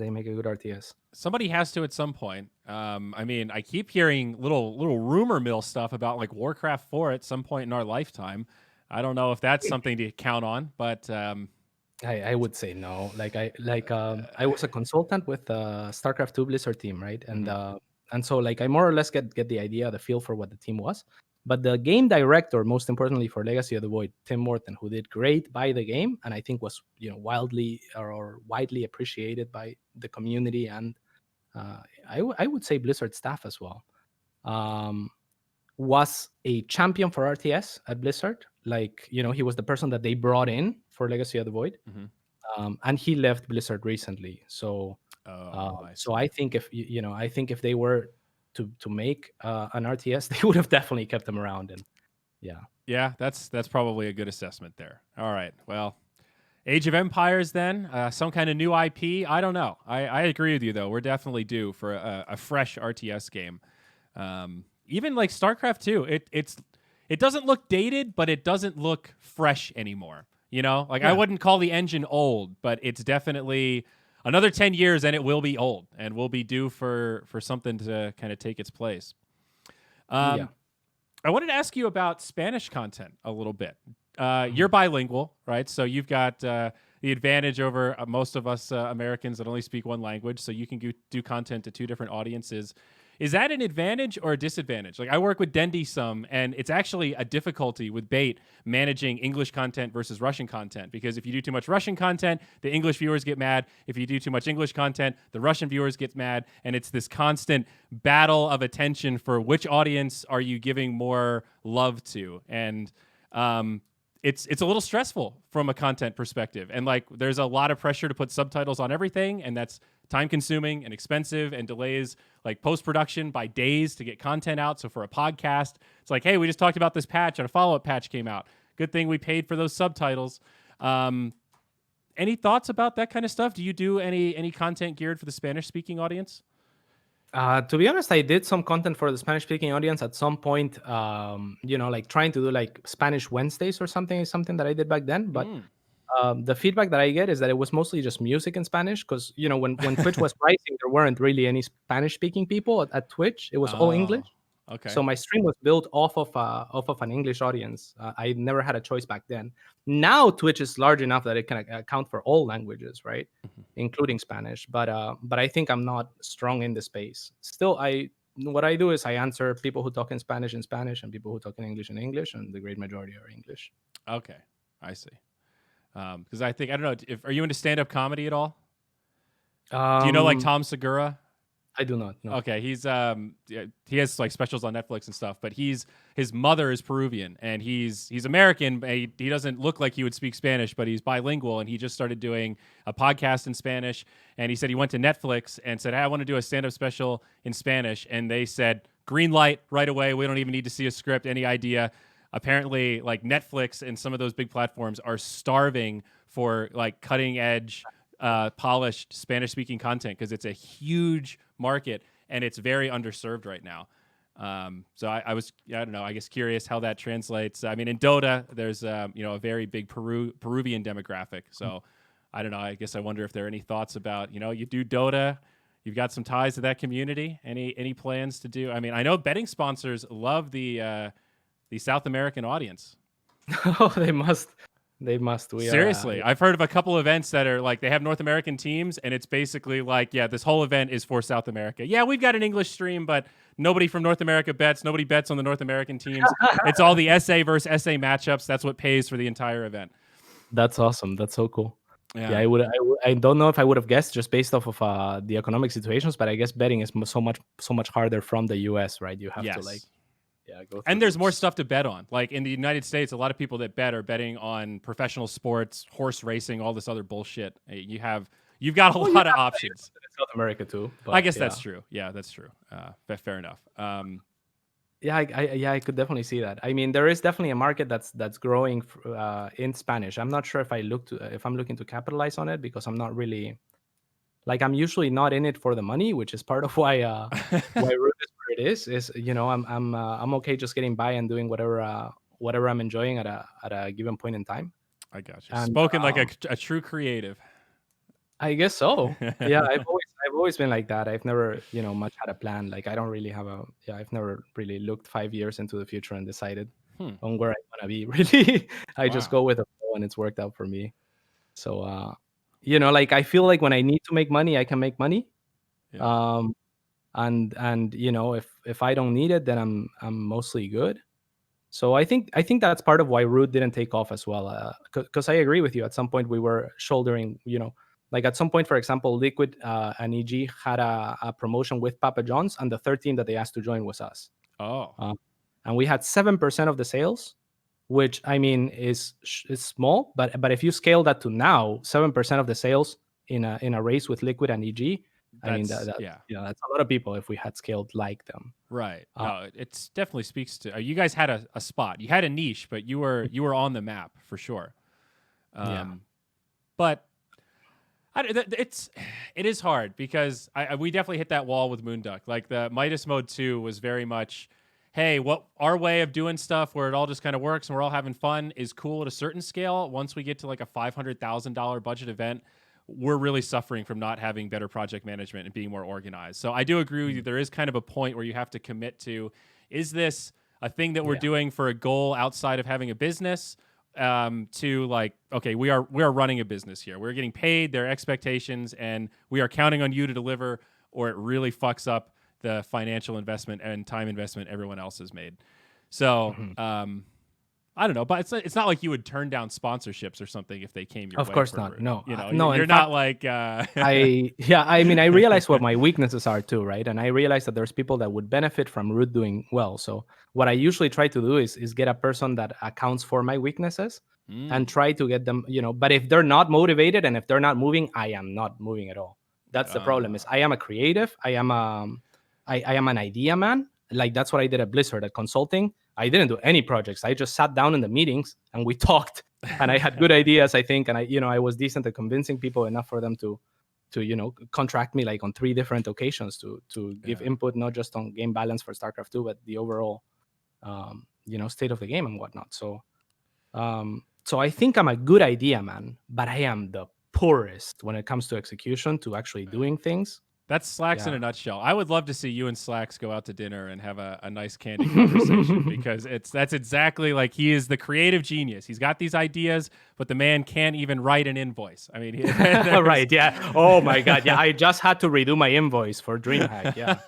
they make a good RTS. Somebody has to at some point. I mean, I keep hearing little rumor mill stuff about like Warcraft 4 at some point in our lifetime. I don't know if that's something to count on, but I would say no. I was a consultant with Starcraft II Blizzard team, right? mhm. And so like I more or less get the idea, the feel for what the team was. But the game director, most importantly for Legacy of the Void, Tim Morton, who did great by the game, and I think was wildly or widely appreciated by the community, and I would say Blizzard staff as well. Um, was a champion for RTS at Blizzard. Like, he was the person that they brought in for Legacy of the Void. Mhm. And he left Blizzard recently. So, Oh, I so see. I think I think if they were to make an RTS, they would have definitely kept him around. And yeah, Yeah, that's probably a good assessment there. All right. Well, Age of Empires, then some kind of new IP. I don't know. I agree with you though. We're definitely due for a fresh RTS game. Even like Starcraft 2, it doesn't look dated, but it doesn't look fresh anymore. Like I yeah, wouldn't call the engine old, but it's definitely another 10 years and it will be old and will be due for something to kind of take its place. yeah. Um, I wanted to ask you about Spanish content a little bit. You're bilingual, right? So you've got the advantage over most of us Americans that only speak one language. So you can do content to two different audiences. Is that an advantage or a disadvantage? Like I work with Dendi some, and it's actually a difficulty with Bait managing English content versus Russian content because if you do too much Russian content, the English viewers get mad. If you do too much English content, the Russian viewers get mad, and it's this constant battle of attention for which audience are you giving more love to, and it's a little stressful from a content perspective, and like there's a lot of pressure to put subtitles on everything, and that's time consuming and expensive and delays like post-production by days to get content out. So for a podcast, it's like, hey, we just talked about this patch and a follow-up patch came out. Good thing we paid for those subtitles. Any thoughts about that kind of stuff? Do you do any content geared for the Spanish-speaking audience? To be honest, I did some content for the Spanish-speaking audience at some point. Like trying to do like Spanish Wednesdays or something is something that I did back then. But Mm. the feedback that I get is that it was mostly just music in Spanish because when Twitch was pricing, there weren't really any Spanish-speaking people at Twitch. It was all Oh, English. okay. So my stream was built off of an English audience. I never had a choice back then. Now Twitch is large enough that it can account for all languages, right, Mhm. including Spanish. But I think I'm not strong in the space. Still, what I do is I answer people who talk in Spanish and people who talk in English, and the great majority are English. Okay, I see. Because I don't know, if are you into stand-up comedy at all? Do you know like Um, Tom Segura? I do not know. Okay, he has like specials on Netflix and stuff, but his mother is Peruvian and he's American. But he doesn't look like he would speak Spanish, but he's bilingual and he just started doing a podcast in Spanish. And he said he went to Netflix and said, "Hey, I want to do a stand-up special in Spanish," and they said green light right away. We don't even need to see a script, any idea. Apparently, like Netflix and some of those big platforms are starving for like cutting edge polished Spanish speaking content because it's a huge market and it's very underserved right now. So I don't know, I guess curious how that translates. I mean, in Dota, there's a very big Peruvian demographic. So I don't know. I guess I wonder if there are any thoughts about you do Dota. You've got some ties to that community. Any plans to do? I mean, I know betting sponsors love the South American audience. Oh, they must. They must. We are. Seriously, I've heard of a couple events that are like they have North American teams, and it's basically like, yeah, this whole event is for South America. Yeah, we've got an English stream, but nobody from North America bets. Nobody bets on the North American teams. It's all the SA versus SA matchups. That's what pays for the entire event. That's awesome. That's so cool. Yeah, I would. I don't know if I would have guessed just based off of the economic situations, but I guess betting is so much harder from the US, right? You have to like, yes. go. And there's more hoops. stuff to bet on. Like in the United States, a lot of people that bet are betting on professional sports, horse racing, all this other bullshit. You've got a lot of options. In South America too. I guess that's true. Yeah, that's true. Fair enough. Yeah, I could definitely see that. I mean, there is definitely a market that's growing in Spanish. I'm not sure if I'm looking to capitalize on it because I'm not really like I'm usually not in it for the money, which is part of why Root is where it is. Is I'm okay just getting by and doing whatever I'm enjoying at a given point in time. I got you. And, Spoken like a true creative. I guess so. Yeah, I've always been like that. I've never, much had a plan. Like I don't really have I've never really looked 5 years into the future and decided on where I want to be. Really, I just go with the flow, and it's worked out for me. So, like I feel like when I need to make money, I can make money. Yeah. And if I don't need it, then I'm mostly good. So I think that's part of why Root didn't take off as well. Because I agree with you. At some point, we were shouldering, like at some point, for example, Liquid and EG had a promotion with Papa John's, and the third team that they asked to join was us. Oh. And we had 7% of the sales, which I mean is small, but if you scale that to now, 7% of the sales in a race with Liquid and EG, I mean that's a lot of people if we had scaled like them. Right. No, it definitely speaks to you guys had a spot. You had a niche, but you were on the map for sure. But it is hard because we definitely hit that wall with Moonduck. Like the Midas Mode 2 was very much, hey, what our way of doing stuff where it all just kind of works and we're all having fun is cool at a certain scale. Once we get to like a $500,000 budget event, we're really suffering from not having better project management and being more organized. So I do agree with you. There is kind of a point where you have to commit to, is this a thing that we're doing for a goal outside of having a business? To like, okay, we are running a business here. We're getting paid, there are expectations, and we are counting on you to deliver, or it really fucks up the financial investment and time investment everyone else has made. So, I don't know, but it's not like you would turn down sponsorships or something if they came your way. Of course not. No, no, you're not like. I mean, I realize what my weaknesses are too, right? And I realize that there's people that would benefit from Root doing well. So what I usually try to do is get a person that accounts for my weaknesses and try to get them, But if they're not motivated and if they're not moving, I am not moving at all. That's the problem. Is I am a creative. I am an idea man. Like that's what I did at Blizzard at consulting. I didn't do any projects. I just sat down in the meetings and we talked, and I had good ideas, I think, and I was decent at convincing people enough for them to contract me like on 3 different occasions to give input, not just on game balance for StarCraft II, but the overall state of the game and whatnot. So I think I'm a good idea man, but I am the poorest when it comes to execution, to actually doing things. That's Slacks in a nutshell. I would love to see you and Slacks go out to dinner and have a nice candid conversation because that's exactly like he is the creative genius. He's got these ideas, but the man can't even write an invoice. I mean, right? Yeah. Oh my God. Yeah. I just had to redo my invoice for DreamHack. Yeah.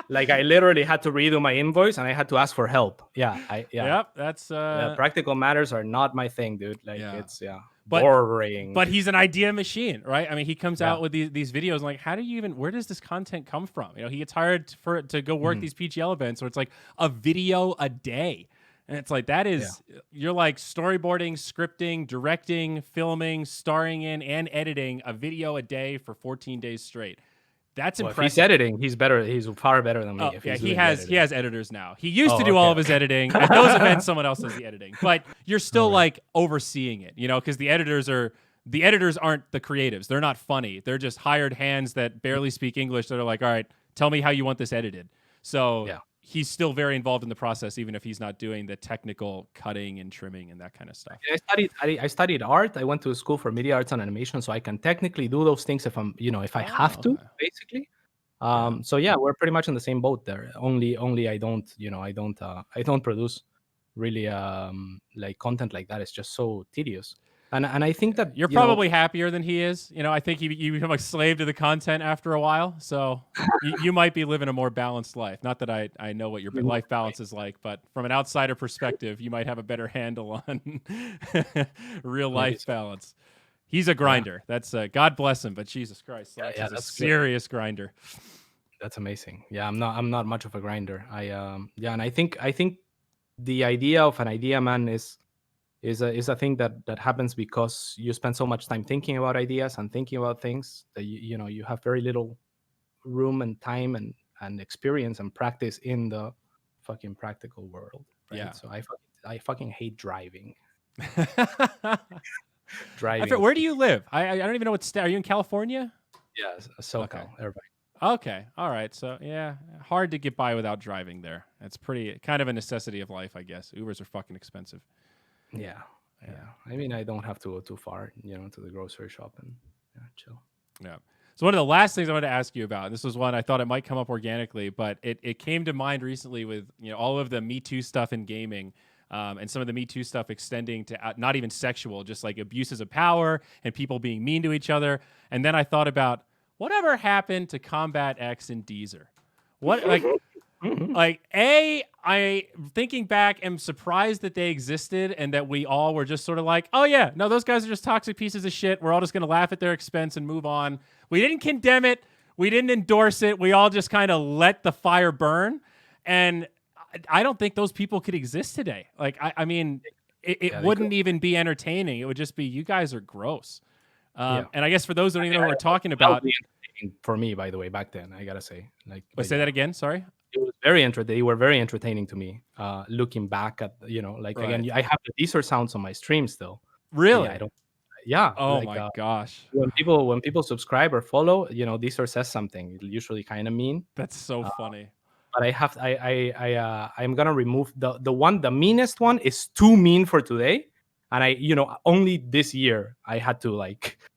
Like I literally had to redo my invoice and I had to ask for help. Yeah. Yep. That's practical matters are not my thing, dude. Like it's boring. But he's an idea machine, right? I mean, he comes out with these videos like, how do you even, where does this content come from? He gets hired to go work these PGL events where it's like a video a day. And it's like, that is, you're like storyboarding, scripting, directing, filming, starring in, and editing a video a day for 14 days straight. That's impressive. If he's editing, he's better. He's far better than me. He has editors now. He used to do all of his editing. At those events, someone else does the editing. But you're still like overseeing it, because the editors aren't the creatives. They're not funny. They're just hired hands that barely speak English that are like, all right, tell me how you want this edited. So he's still very involved in the process, even if he's not doing the technical cutting and trimming and that kind of stuff. I studied art. I went to school for media arts and animation, so I can technically do those things if I'm, if I have to, basically. So yeah, we're pretty much in the same boat there. Only I don't, I don't produce. really like content like that is just so tedious. And I think that, You're you know, probably happier than he is. You know, I think you become a slave to the content after a while. So you might be living a more balanced life. Not that I know what your life balance is like, but from an outsider perspective, you might have a better handle on real maybe life so. balance. He's a Yeah, grinder. That's God bless him, but Jesus Christ, yeah, Slacks yeah, is a that's good. serious grinder. That's amazing. Yeah, I'm not much of a grinder. Yeah, and I think the idea of an idea man is a thing that happens because you spend so much time thinking about ideas and thinking about things that you have very little room and time and experience and practice in the fucking practical world, right? Yeah. So I fucking hate driving. I forget, Driving is where do you live? I don't even know what state. Are you in California? yeah, Okay. SoCal, everybody. Okay. All right. So yeah, hard to get by without driving there. It's pretty kind of a necessity of life, I guess. Ubers are fucking expensive. Yeah, Yeah. yeah. I mean, I don't have to go too far, to the grocery shop and chill. Yeah. So one of the last things I wanted to ask you about, and this was one I thought it might come up organically, but it came to mind recently with all of the Me Too stuff in gaming, and some of the Me Too stuff extending to not even sexual, just like abuses of power and people being mean to each other. And then I thought about whatever happened to Combat X and Deezer. What like I thinking back am surprised that they existed and that we all were just sort of like, oh yeah, no, those guys are just toxic pieces of shit. We're all just gonna laugh at their expense and move on. We didn't condemn it, we didn't endorse it, we all just kind of let the fire burn. And I don't think those people could exist today. Like I mean it Yeah, they could. wouldn't even be entertaining. It would just be, you guys are gross. Yeah. And I guess for those who don't even know what we're talking about, Wildly entertaining for me, by the way, back then. I gotta say, like, wait, but say yeah, that again. Sorry. it was very they were very entertaining to me. Looking back at, like, again, Right. I have the Deezer sounds on my stream still. But yeah, I Really? don't. Yeah, Oh like, my gosh. when people subscribe or follow, Deezer says something. It usually kind of mean. That's so Uh, funny. but I'm gonna remove the meanest one is too mean for today, and only this year I had to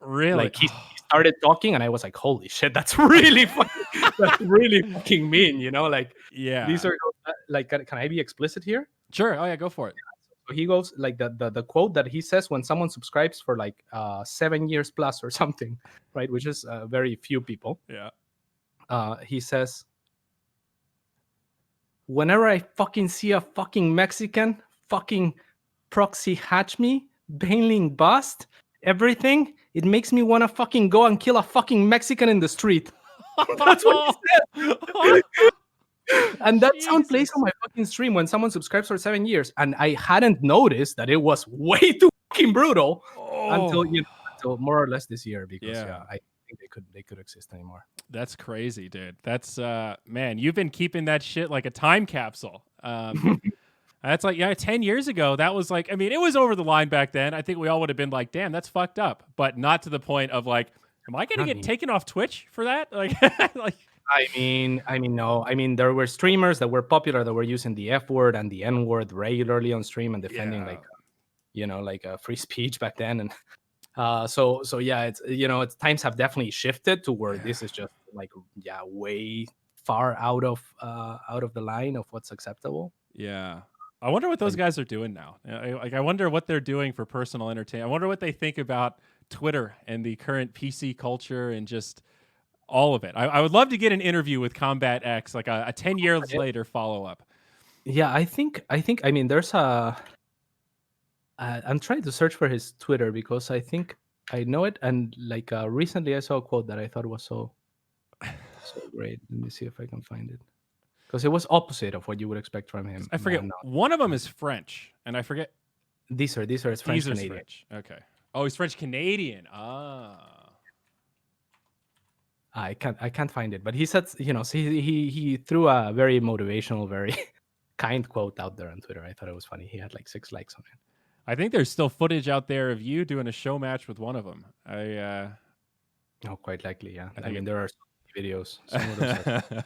Really? he started talking and I was like, holy shit, that's really fucking mean, like these Yeah. are like, can I be explicit here? Sure. Oh yeah, go for it. So he goes like the quote that he says when someone subscribes for like 7 years plus or something, right? Which is very few people. Yeah. He says, whenever I fucking see a fucking Mexican fucking proxy hatch me, bailing bust, everything, it makes me want to fucking go and kill a fucking Mexican in the street. That's what he said. And that sound plays on Jesus. my fucking stream when someone subscribes for 7 years. And I hadn't noticed that it was way too fucking brutal until, Oh. until more or less this year, because Yeah. I think they could exist anymore. That's crazy, dude. That's man, you've been keeping that shit like a time capsule. That's like, yeah, 10 years ago, that was like, I mean, it was over the line back then. I think we all would have been like, damn, that's fucked up. But not to the point of like, am I gonna Not get me. taken off Twitch for that? Like like No. I mean, there were streamers that were popular that were using the F word and the N word regularly on stream and defending like free speech back then. And so yeah, it's times have definitely shifted to where yeah. this is just like, yeah, way far out of the line of what's acceptable. Yeah. I wonder what those But guys are doing now. I wonder what they're doing for personal entertainment. I wonder what they think about Twitter and the current PC culture and just all of it. I would love to get an interview with Combat X, like a 10 years later follow up. yeah, I mean, there's I'm trying to search for his Twitter because I think I know it, and like recently I saw a quote that I thought was so great. Let me see if I can find it, because it was opposite of what you would expect from him. I forget. One of them is French, and I forget. These are it's French These are Canadian. French. Okay. Oh, he's French Canadian. Ah. I can't find it, but he said, so he threw a very motivational, very kind quote out there on Twitter. I thought it was funny. He had like 6 likes on it. I think there's still footage out there of you doing a show match with one of them. Oh, quite likely, yeah. I I think mean, there are videos. Some of those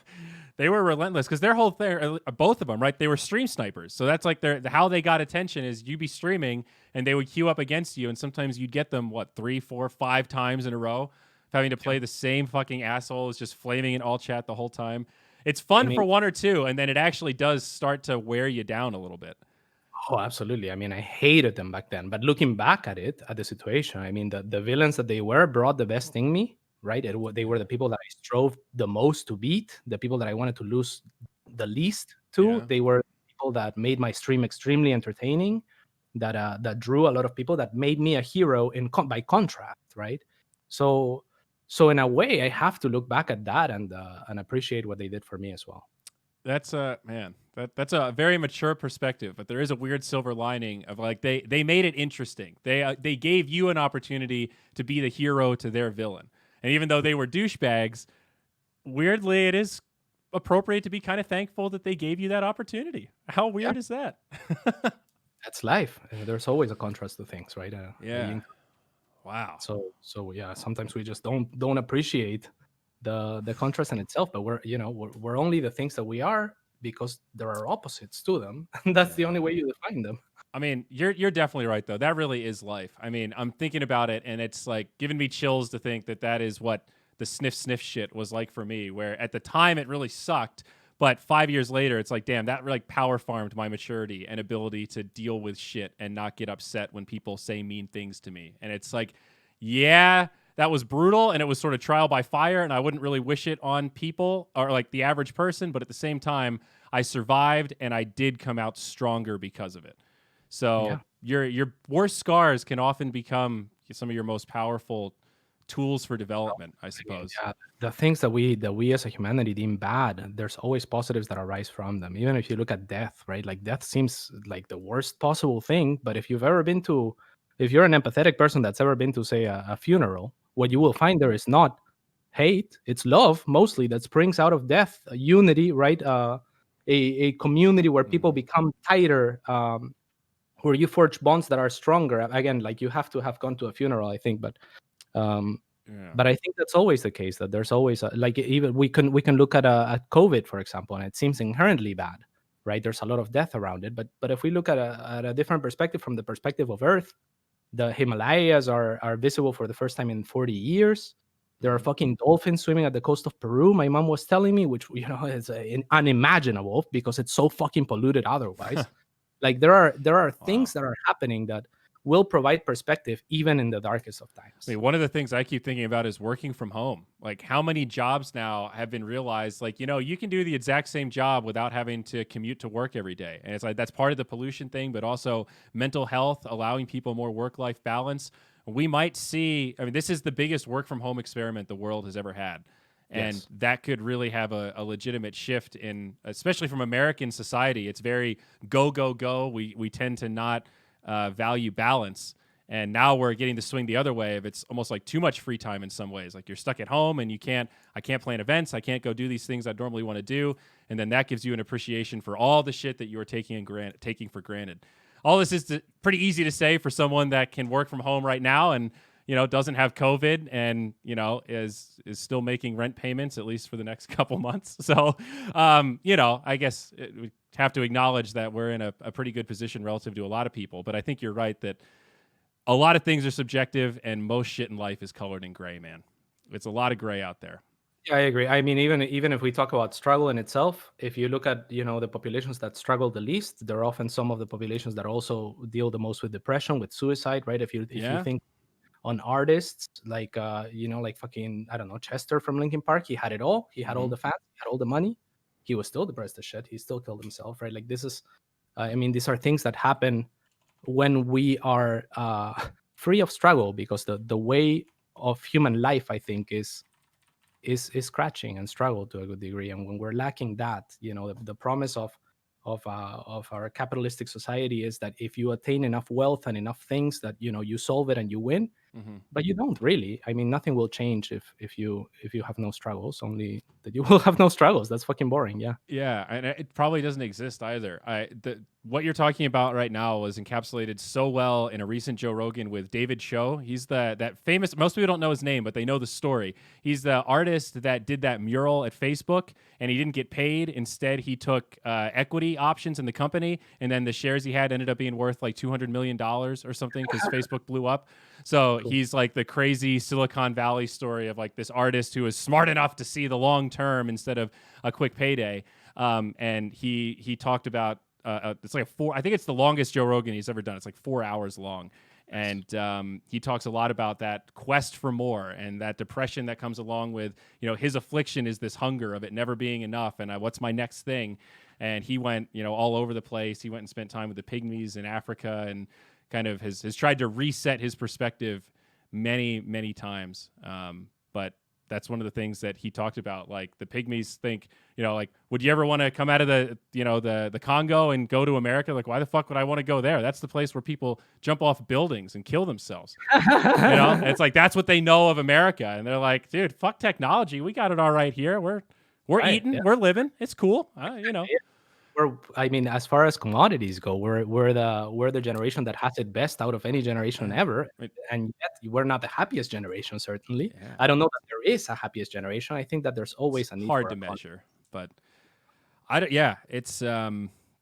they were relentless because their whole thing, both of them, right? They were stream snipers. So that's like how they got attention is you be streaming and they would queue up against you, and sometimes you'd get them 3, 4, 5 times in a row, having to play the same fucking assholes, just flaming in all chat the whole time. It's fun for 1 or 2, and then it actually does start to wear you down a little bit. Oh, absolutely. I mean, I hated them back then. But looking back at it, at the situation, I mean, the villains that they were brought the best in me, right? They were the people that I strove the most to beat, the people that I wanted to lose the least to. Yeah. They were people that made my stream extremely entertaining, that drew a lot of people, that made me a hero by contrast, right? So, so in a way, I have to look back at that and appreciate what they did for me as well. That's a man. That's a very mature perspective, but there is a weird silver lining of like they made it interesting. They gave you an opportunity to be the hero to their villain, and even though they were douchebags, weirdly it is appropriate to be kind of thankful that they gave you that opportunity. How Yeah, weird is that? that's life. There's always a contrast to things, right? Yeah. Wow. So yeah, sometimes we just don't appreciate the contrast in itself, but we're only the things that we are because there are opposites to them, and that's the only way you define them. I mean, you're definitely right though. That really is life. I mean, I'm thinking about it, and it's like giving me chills to think that that is what the sniff shit was like for me. Where at the time it really sucked, but 5 years later, it's like, damn, that like power farmed my maturity and ability to deal with shit and not get upset when people say mean things to me. And it's like, yeah, that was brutal, and it was sort of trial by fire, and I wouldn't really wish it on people or like the average person. But at the same time, I survived, and I did come out stronger because of it. Yeah. So your worst scars can often become some of your most powerful tools for development, I I mean, suppose. yeah, the things that we as a humanity deem bad, there's always positives that arise from them. Even if you look at death, right? Like death seems like the worst possible thing, but if you're an empathetic person that's ever been to, say, a funeral, what you will find there is not hate, it's love mostly that springs out of death, a unity, right? A community where people Mhm. become tighter, where you forge bonds that are stronger. Again, like you have to have gone to a funeral, I think, um, Yeah. but I think that's always the case. That there's always like even we can look at COVID, for example, and it seems inherently bad, right? There's a lot of death around it, but if we look at a different perspective, from the perspective of Earth, the Himalayas are visible for the first time in 40 years. There are Mhm. fucking dolphins swimming at the coast of Peru. My mom was telling me, which is unimaginable because it's so fucking polluted otherwise. Like there are things Wow. that are happening that will provide perspective even in the darkest of I times. mean, one of the things I keep thinking about is working from home. Like, how many jobs now have been realized? Like, you can do the exact same job without having to commute to work every day. And it's like that's part of the pollution thing, but also mental health, allowing people more work life balance. We might see, I mean, this is the biggest work from home experiment the world has ever had. And Yes. that could really have a legitimate shift in, especially from American society. It's very go, go, go. We tend to not value balance. And now we're getting to swing the other way of it's almost like too much free time in some ways. Like you're stuck at home and I can't plan events. I can't go do these things I normally want to do. And then that gives you an appreciation for all the shit that you were taking for granted. All this is pretty easy to say for someone that can work from home right now and, doesn't have COVID and, is still making rent payments, at least for the next couple months. So, I guess we have to acknowledge that we're in a pretty good position relative to a lot of people. But I think you're right that a lot of things are subjective, and most shit in life is colored in gray, man. It's a lot of gray out there. Yeah, I agree. I mean, even if we talk about struggle in itself, if you look at the populations that struggle the least, they're often some of the populations that also deal the most with depression, with suicide, right? If you Yeah. think on artists like like fucking, I don't know, Chester from Linkin Park, he had it all. He had all Hmm. the fans, he had all the money. He was still depressed as shit. He still killed himself, right? Like this is, I mean, these are things that happen when we are free of struggle, because the way of human life, I think, is scratching and struggle to a good degree. And when we're lacking that, the promise of our capitalistic society is that if you attain enough wealth and enough things, that you solve it and you win. Hmm. But you don't really. I mean, nothing will change if you have no struggles. Only that you will have no struggles. That's fucking boring. Yeah. Yeah, and it probably doesn't exist either. What you're talking about right now was encapsulated so well in a recent Joe Rogan with David Cho. He's that famous. Most people don't know his name, but they know the story. He's the artist that did that mural at Facebook, and he didn't get paid. Instead, he took equity options in the company, and then the shares he had ended up being worth like $200 million or something because Facebook blew up. So Cool. he's like the crazy Silicon Valley story of like this artist who is smart enough to see the long term instead of a quick payday. And he talked about it's like I think it's the longest Joe Rogan he's ever done. It's like 4 hours long. And he talks a lot about that quest for more and that depression that comes along with, his affliction is this hunger of it never being enough. And what's my next thing? And he went, all over the place. He went and spent time with the pygmies in Africa and kind of has tried to reset his perspective many, many times. But that's one of the things that he talked about. Like the pygmies think, like, would you ever want to come out of the Congo and go to America? Like, why the fuck would I want to go there? That's the place where people jump off buildings and kill themselves. It's like, that's what they know of America. And they're like, dude, fuck technology. We got it all right here. We're right, eating, we're living. It's cool. As far as commodities go, we're the generation that has it best out of any generation ever, and yet we're not the happiest generation. Certainly, I don't know that there is a happiest generation. I think that there's always a need. Hard to measure, but it's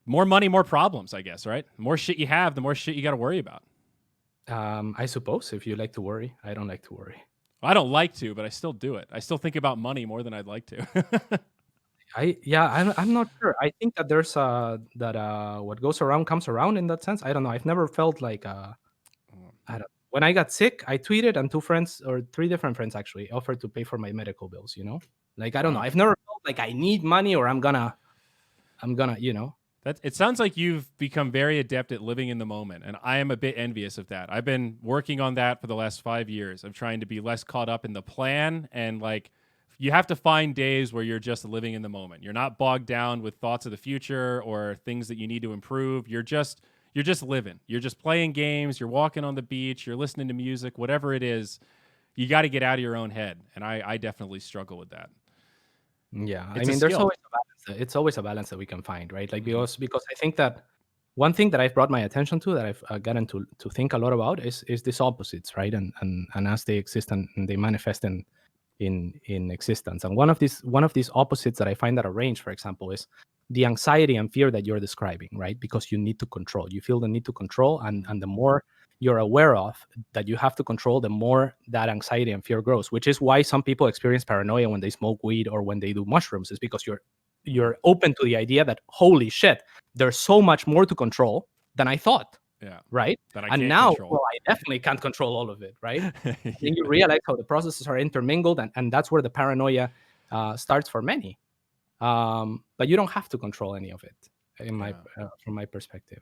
more money, more problems. I guess, right? The more shit you have, the more shit you got to worry about. I suppose if you like to worry, I don't like to worry. I don't like to, but I still do it. I still think about money more than I'd like to. I'm not sure. I think that there's what goes around comes around in that sense. I don't know. I've never felt like when I got sick, I tweeted and 3 different friends actually offered to pay for my medical bills. Like I don't know. I've never felt like I need money or I'm gonna. It sounds like you've become very adept at living in the moment, and I am a bit envious of that. I've been working on that for the last 5 years of trying to be less caught up in the plan and like. You have to find days where you're just living in the moment. You're not bogged down with thoughts of the future or things that you need to improve. You're just living. You're just playing games. You're walking on the beach. You're listening to music, whatever it is. You got to get out of your own head. And I definitely struggle with that. Yeah. There's always a balance. It's always a balance that we can find, right? Like because I think that one thing that I've brought my attention to that I've gotten to think a lot about is these opposites, right? And as they exist and they manifest in existence. And one of these opposites that I find that arranged, for example, is the anxiety and fear that you're describing, right? Because you need to control. You feel the need to control, and the more you're aware of that you have to control, the more that anxiety and fear grows, which is why some people experience paranoia when they smoke weed or when they do mushrooms, is because you're open to the idea that, holy shit, there's so much more to control than I thought. Yeah. Right. And now, I definitely can't control all of it. Right. Then you realize how the processes are intermingled, and that's where the paranoia starts for many. But you don't have to control any of it, from my perspective.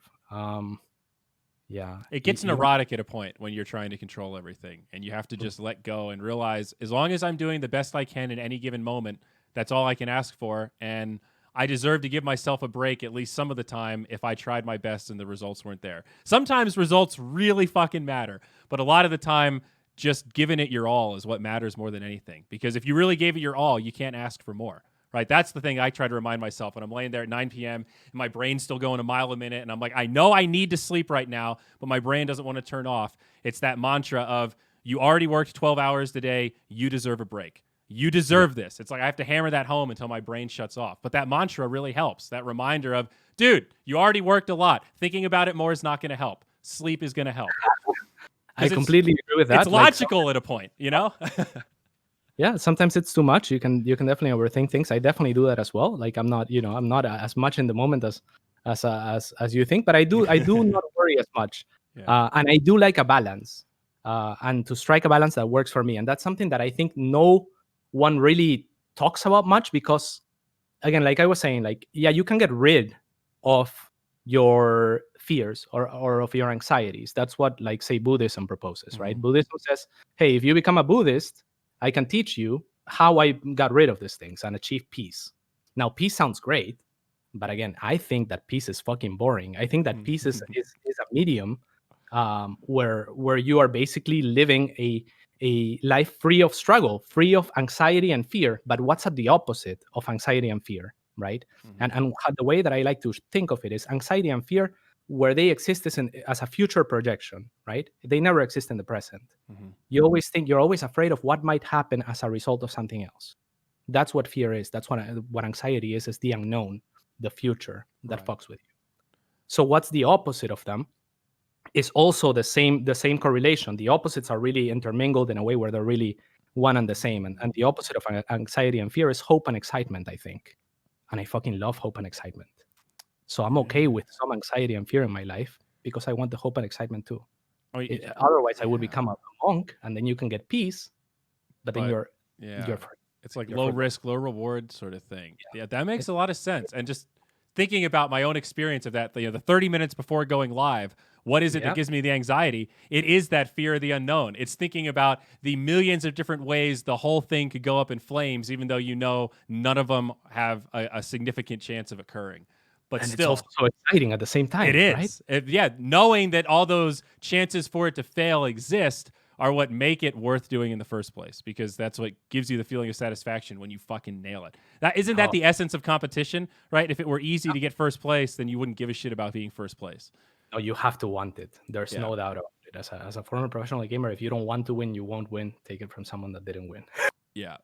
It gets neurotic at a point when you're trying to control everything, and you have to just let go and realize, as long as I'm doing the best I can in any given moment, that's all I can ask for, and I deserve to give myself a break at least some of the time if I tried my best and the results weren't there. Sometimes results really fucking matter, but a lot of the time, just giving it your all is what matters more than anything. Because if you really gave it your all, you can't ask for more, right? That's the thing I try to remind myself when I'm laying there at 9 p.m. and my brain's still going a mile a minute, and I'm like, I know I need to sleep right now, but my brain doesn't want to turn off. It's that mantra of, you already worked 12 hours today, you deserve a break. You deserve this. It's like I have to hammer that home until my brain shuts off. But that mantra really helps. That reminder of, dude, you already worked a lot. Thinking about it more is not going to help. Sleep is going to help. I completely agree with that. It's logical at a point, Yeah, sometimes it's too much. You can definitely overthink things. I definitely do that as well. Like I'm not as much in the moment as you think, but I do not worry as much. Yeah. And I do like a balance. And to strike a balance that works for me. And that's something that I think no one really talks about much, because again, like I was saying, like, yeah, you can get rid of your fears or of your anxieties. That's what, like, say, Buddhism proposes, right? Buddhism says, hey, if you become a Buddhist, I can teach you how I got rid of these things and achieve peace. Now, peace sounds great, but again, I think that peace is fucking boring. I think that peace is a medium where you are basically living a life free of struggle, free of anxiety and fear. But what's at the opposite of anxiety and fear, right? And the way that I like to think of it is anxiety and fear, where they exist as a future projection, right? They never exist in the present. You always think, you're always afraid of what might happen as a result of something else. That's what fear is. That's what anxiety is the unknown, the future that fucks with you. So what's the opposite of them? Is also the same correlation. The opposites are really intermingled in a way where they're really one and the same. And the opposite of anxiety and fear is hope and excitement, I think. And I fucking love hope and excitement. So I'm okay with some anxiety and fear in my life because I want the hope and excitement too. Oh, Otherwise, I would yeah. become a monk, and then you can get peace, but then But you're yeah, for, it's like you're low forgotten. risk, low reward sort of thing. Yeah, that makes It- a lot of sense. And just thinking about my own experience of that, the 30 minutes before going live, what is it that yeah, gives me the anxiety? It is that fear of the unknown. It's thinking about the millions of different ways the whole thing could go up in flames, even though you know none of them have a significant chance of occurring. But and it's also still, so exciting at the same it time, right? is. Yeah, knowing that all those chances for it to fail exist are what make it worth doing in the first place, because that's what gives you the feeling of satisfaction when you fucking nail it. That isn't that Oh, the essence of competition, right? If it were easy to get first place, then you wouldn't give a shit about being first place. no, you have to want it. There's Yeah. no doubt about it. As a former professional gamer, if you don't want to win, you won't win. Take it from someone that didn't win. Yeah.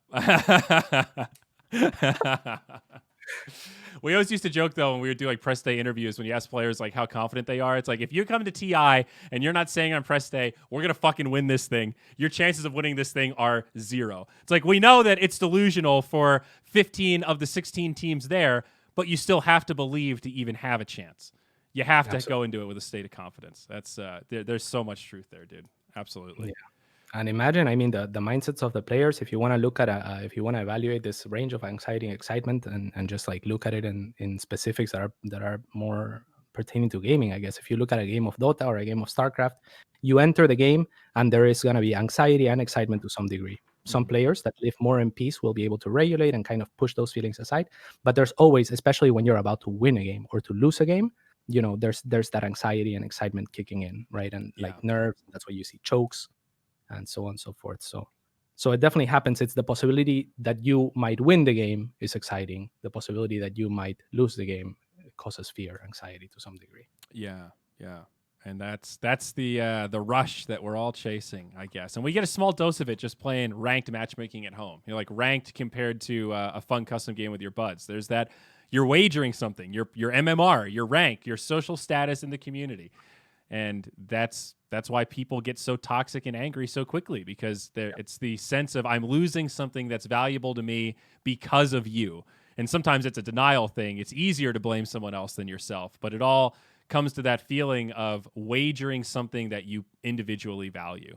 We always used to joke though when we would do like press day interviews, when you ask players like how confident they are. It's like, if you come to TI and you're not saying on press day, we're gonna fucking win this thing, your chances of winning this thing are 0. It's like, we know that it's delusional for 15 of the 16 teams there, but you still have to believe to even have a chance. You have to Absolutely. go into it with a state of confidence. That's there's so much truth there, dude. Absolutely. Yeah. And imagine, I mean, the mindsets of the players. If you want to look at if you want to evaluate this range of anxiety and excitement, and just like look at it in specifics that are more pertaining to gaming, I guess. If you look at a game of Dota or a game of Starcraft, you enter the game and there is going to be anxiety and excitement to some degree. Some Mhm. players that live more in peace will be able to regulate and kind of push those feelings aside. But there's always, especially when you're about to win a game or to lose a game, there's that anxiety and excitement kicking in, right? And Yeah. like nerves. That's why you see chokes and so on and so forth. So it definitely happens. It's the possibility that you might win the game is exciting. The possibility that you might lose the game causes fear, anxiety to some degree. Yeah, yeah. And that's the rush that we're all chasing, I guess. And we get a small dose of it just playing ranked matchmaking at home. You're like ranked compared to a fun custom game with your buds. There's that, you're wagering something, your MMR, your rank, your social status in the community. And that's why people get so toxic and angry so quickly, because it's the sense of, I'm losing something that's valuable to me because of you. And sometimes it's a denial thing. It's easier to blame someone else than yourself, but it all comes to that feeling of wagering something that you individually value,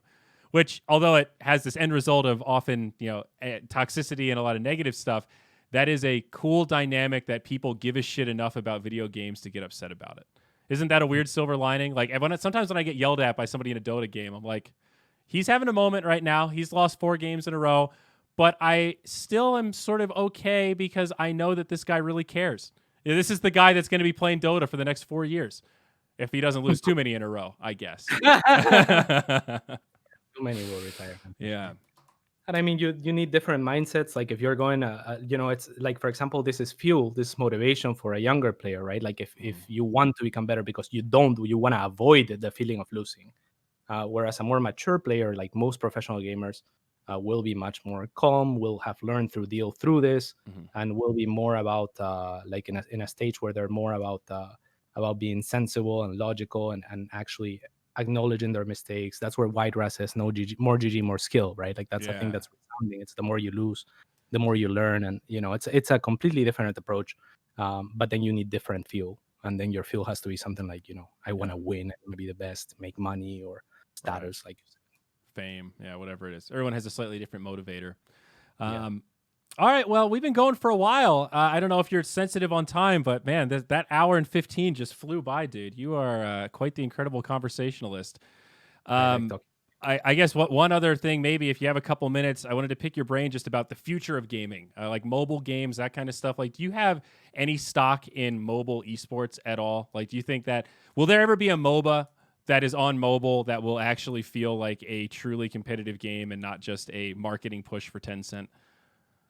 which, although it has this end result of often, toxicity and a lot of negative stuff, that is a cool dynamic that people give a shit enough about video games to get upset about it. Isn't that a weird silver lining? Like, sometimes when I get yelled at by somebody in a Dota game, I'm like, he's having a moment right now. He's lost 4 games in a row, but I still am sort of okay because I know that this guy really cares. This is the guy that's going to be playing Dota for the next 4 years, if he doesn't lose too many in a row, I guess. Too many will retire, Yeah. unfortunately. And I mean, you need different mindsets. Like if you're going, it's like, for example, this is fuel, this is motivation for a younger player, right? Like if you want to become better because you want to avoid the feeling of losing. Whereas a more mature player, like most professional gamers, will be much more calm, will have learned to deal through this, Mhm. and will be more about like in a stage where they're more about being sensible and logical and actually acknowledging their mistakes. That's where Whitegrass says no GG, more GG, more skill, right? Like that's a thing Yeah. that's resounding. It's the more you lose, the more you learn, and it's a completely different approach. But then you need different fuel, and then your fuel has to be something like I want Yeah. to win, I want to be the best, make money or Right. status, like you said. Fame. Yeah, whatever it is. Everyone has a slightly different motivator. Yeah. Um, all right. Well, we've been going for a while. I don't know if you're sensitive on time, but man, that hour and 15 just flew by, dude. You are quite the incredible conversationalist. I like Um, talking. I guess what one other thing, maybe if you have a couple minutes, I wanted to pick your brain just about the future of gaming, like mobile games, that kind of stuff. Like, do you have any stock in mobile esports at all? Like, do you think that, will there ever be a MOBA that is on mobile that will actually feel like a truly competitive game and not just a marketing push for Tencent?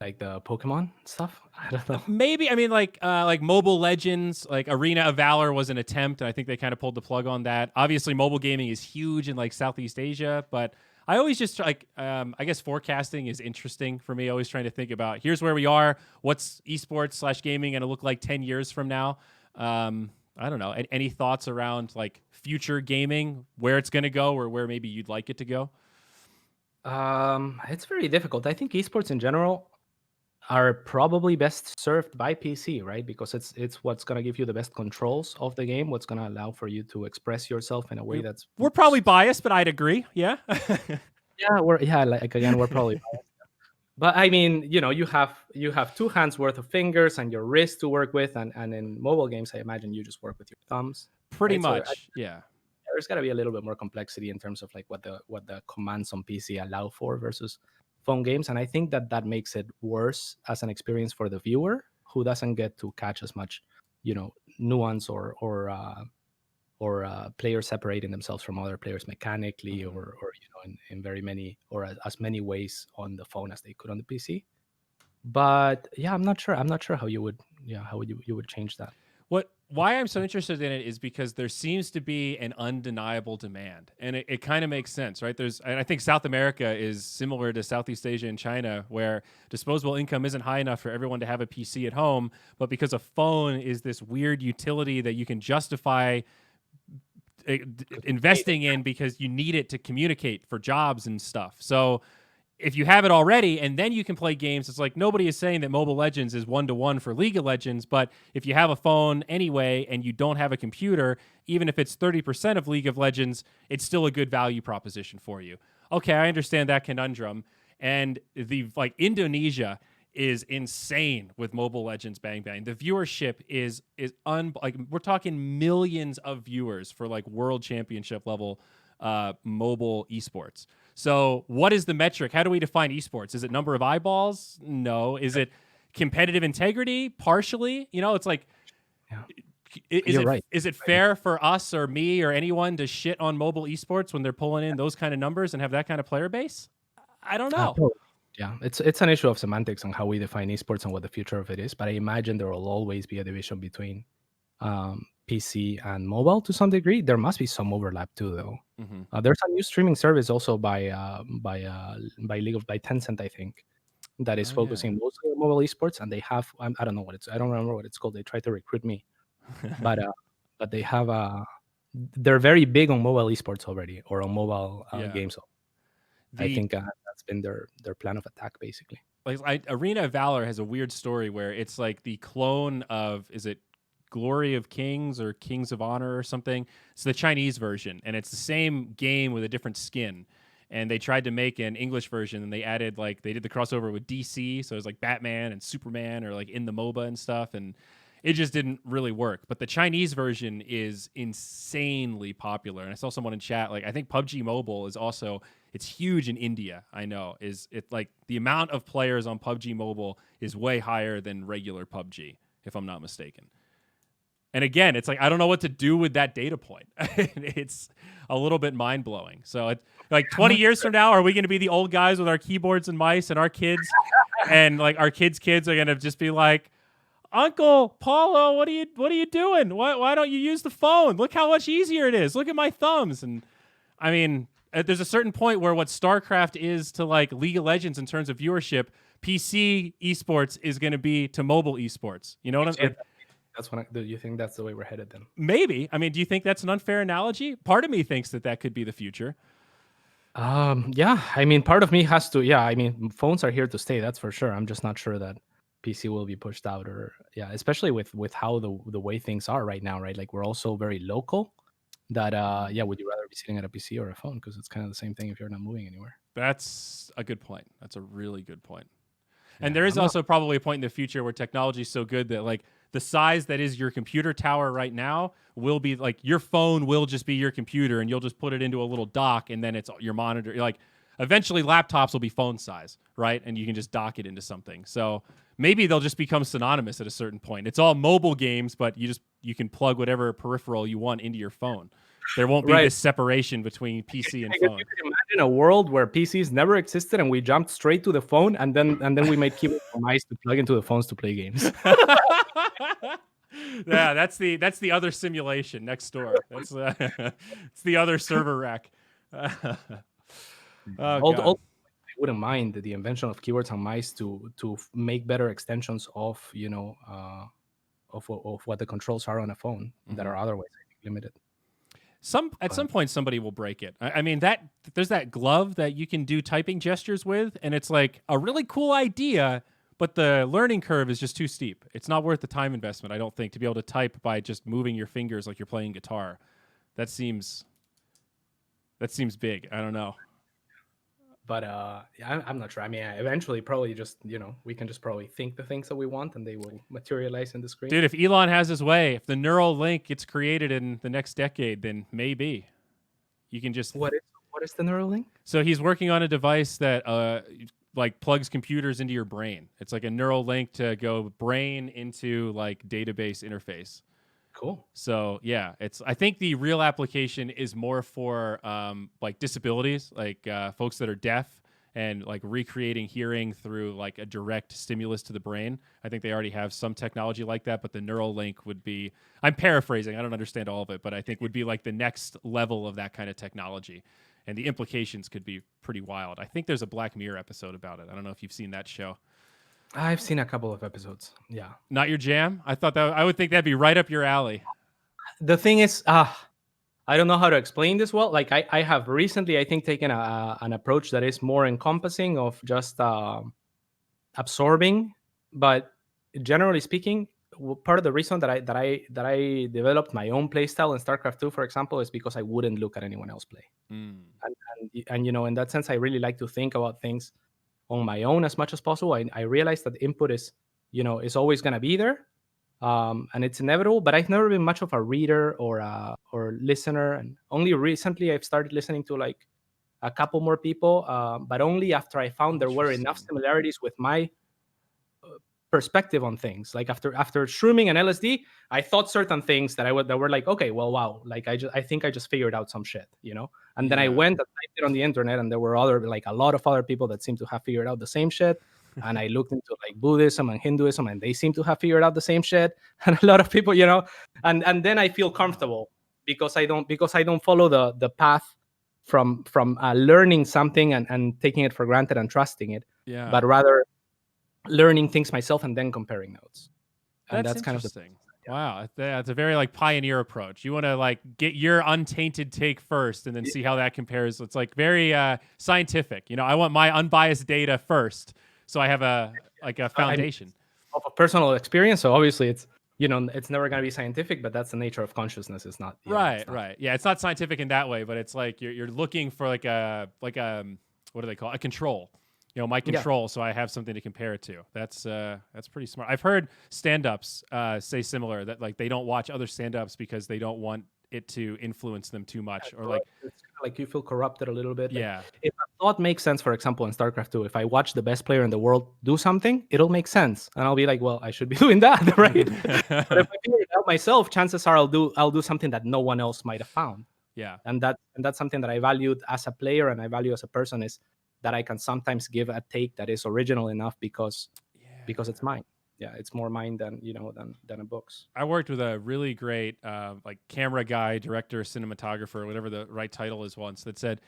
Like the Pokemon stuff. I don't know. Maybe, I mean, like Mobile Legends, like Arena of Valor was an attempt, and I think they kind of pulled the plug on that. Obviously, mobile gaming is huge in like Southeast Asia, but I always just like I guess forecasting is interesting for me. Always trying to think about, here's where we are. What's esports/gaming going to look like 10 years from now? I don't know. Any thoughts around like future gaming, where it's going to go, or where maybe you'd like it to go? It's very difficult. I think esports in general. are probably best served by PC, right? Because it's what's gonna give you the best controls of the game, what's gonna allow for you to express yourself in a way that's We're probably biased, but I'd agree. Yeah. like again, we're probably biased. But I mean, you have two hands worth of fingers and your wrist to work with, and in mobile games, I imagine you just work with your thumbs, Pretty right? So much. Yeah. there's got to be a little bit more complexity in terms of like what the commands on PC allow for versus phone games, and I think that makes it worse as an experience for the viewer who doesn't get to catch as much, nuance or players separating themselves from other players mechanically, or in very many or as many ways on the phone as they could on the PC. But yeah, I'm not sure how you would you would change that. Why I'm so interested in it is because there seems to be an undeniable demand, and it kind of makes sense, right? And I think South America is similar to Southeast Asia and China, where disposable income isn't high enough for everyone to have a PC at home, but because a phone is this weird utility that you can justify investing in because you need it to communicate for jobs and stuff. So if you have it already and then you can play games, it's like nobody is saying that Mobile Legends is 1-to-1 for League of Legends, but if you have a phone anyway and you don't have a computer, even if it's 30% of League of Legends, it's still a good value proposition for you. Okay, I understand that conundrum. And Indonesia is insane with Mobile Legends Bang Bang. The viewership is we're talking millions of viewers for like world championship level mobile esports. So what is the metric? How do we define esports? Is it number of eyeballs? No. Is it competitive integrity? Partially. It's like, Yeah. You're right. Is it fair for us or me or anyone to shit on mobile esports when they're pulling in those kind of numbers and have that kind of player base? I don't know. Totally. Yeah, it's an issue of semantics on how we define esports and what the future of it is. But I imagine there will always be a division between PC and mobile to some degree. There must be some overlap too, though. Mm-hmm. There's a new streaming service also by Tencent, I think, that is focusing mostly on mobile esports, and they have I don't know I don't remember what it's called. They tried to recruit me, but they have they're very big on mobile esports already, or on mobile games. I think that's been their plan of attack, basically. Arena of Valor has a weird story where it's like the clone of, is it Glory of Kings or Kings of Honor or something? It's the Chinese version, and it's the same game with a different skin. And they tried to make an English version, and they did the crossover with DC, so it was like Batman and Superman, or like in the MOBA and stuff, and it just didn't really work. But the Chinese version is insanely popular. And I saw someone in chat, I think PUBG Mobile is also, it's huge in India, I know. The amount of players on PUBG Mobile is way higher than regular PUBG, if I'm not mistaken. And again, it's like, I don't know what to do with that data point. It's a little bit mind-blowing. So it's like 20 years from now, are we going to be the old guys with our keyboards and mice and our kids? And like our kids' kids are going to just be like, Uncle Paulo, what are you doing? Why don't you use the phone? Look how much easier it is. Look at my thumbs. And I mean, there's a certain point where what StarCraft is to like League of Legends in terms of viewership, PC esports is going to be to mobile esports. You know what I'm saying? Do you think that's the way we're headed then? Maybe. I mean, do you think that's an unfair analogy? Part of me thinks that could be the future. Yeah. I mean, part of me has to. Yeah. I mean, phones are here to stay. That's for sure. I'm just not sure that PC will be pushed out, or especially with how the way things are right now, right? Like we're also very local. That would you rather be sitting at a PC or a phone? Because it's kind of the same thing if you're not moving anywhere. That's a good point. That's a really good point. And there is also probably a point in the future where technology is so good that like the size that is your computer tower right now will be like your phone will just be your computer, and you'll just put it into a little dock, and then it's your monitor. Like eventually laptops will be phone size, right? And you can just dock it into something. So maybe they'll just become synonymous at a certain point. It's all mobile games, but you can plug whatever peripheral you want into your phone. There won't be this separation between PC and phone. You can imagine a world where PCs never existed and we jumped straight to the phone, and then we made keyboards and mice to plug into the phones to play games. Yeah, that's the other simulation next door. That's it's the other server rack. I wouldn't mind the invention of keyboards and mice to make better extensions of of what the controls are on a phone that are otherwise limited. At some point somebody will break it. I mean, there's that glove that you can do typing gestures with, and it's like a really cool idea, but the learning curve is just too steep. It's not worth the time investment, I don't think, to be able to type by just moving your fingers like you're playing guitar. That seems big. I don't know. But I'm not sure. I mean, eventually, probably just we can just probably think the things that we want, and they will materialize in the screen. Dude, if Elon has his way, if the neural link gets created in the next decade, then maybe you can just. What is the neural link? So he's working on a device that like plugs computers into your brain. It's like a neural link to go brain into like database interface. Cool. So yeah, I think the real application is more for like disabilities, like folks that are deaf and like recreating hearing through like a direct stimulus to the brain. I think they already have some technology like that, but the neural link would be, I'm paraphrasing, I don't understand all of it, but I think would be like the next level of that kind of technology. And the implications could be pretty wild. I think there's a Black Mirror episode about it. I don't know if you've seen that show. I've seen a couple of episodes. Yeah. Not your jam? I would think that'd be right up your alley. The thing is, I don't know how to explain this well. Like I have recently, I think, taken an approach that is more encompassing of just absorbing. But generally speaking, part of the reason that I developed my own playstyle in StarCraft II, for example, is because I wouldn't look at anyone else play. And in that sense, I really like to think about things on my own as much as possible. I realize that input is always going to be there, and it's inevitable. But I've never been much of a reader or listener, and only recently I've started listening to like a couple more people, but only after I found there were enough similarities with my perspective on things. Like after shrooming and LSD, I thought certain things that were like, okay, well, wow, like I think I just figured out some shit, and then I went and typed it on the internet, and there were a lot of other people that seemed to have figured out the same shit. And I looked into like Buddhism and Hinduism, and they seem to have figured out the same shit. And a lot of people, and then I feel comfortable because I don't follow the path from learning something and taking it for granted and trusting it, but rather learning things myself and then comparing notes. And that's kind of the thing. Wow, that's a very like pioneer approach. You want to like get your untainted take first and then see how that compares. It's like very scientific. I want my unbiased data first, so I have a foundation of a personal experience. So obviously it's it's never going to be scientific, but that's the nature of consciousness. It's not right. Yeah, it's not scientific in that way, but it's like you're looking for like a what do they call it? A control. My control, so I have something to compare it to. That's pretty smart. I've heard stand-ups say similar, that like they don't watch other stand-ups because they don't want it to influence them too much, or like it's kind of like you feel corrupted a little bit. Yeah. Like, if a thought makes sense, for example, in StarCraft II, if I watch the best player in the world do something, it'll make sense, and I'll be like, well, I should be doing that, right? But if I figure it out myself, chances are I'll do something that no one else might have found. Yeah. And that's something that I valued as a player and I value as a person, is that I can sometimes give a take that is original enough because it's mine. Yeah, it's more mine than a book's. I worked with a really great like camera guy, director, cinematographer, whatever the right title is once, that said,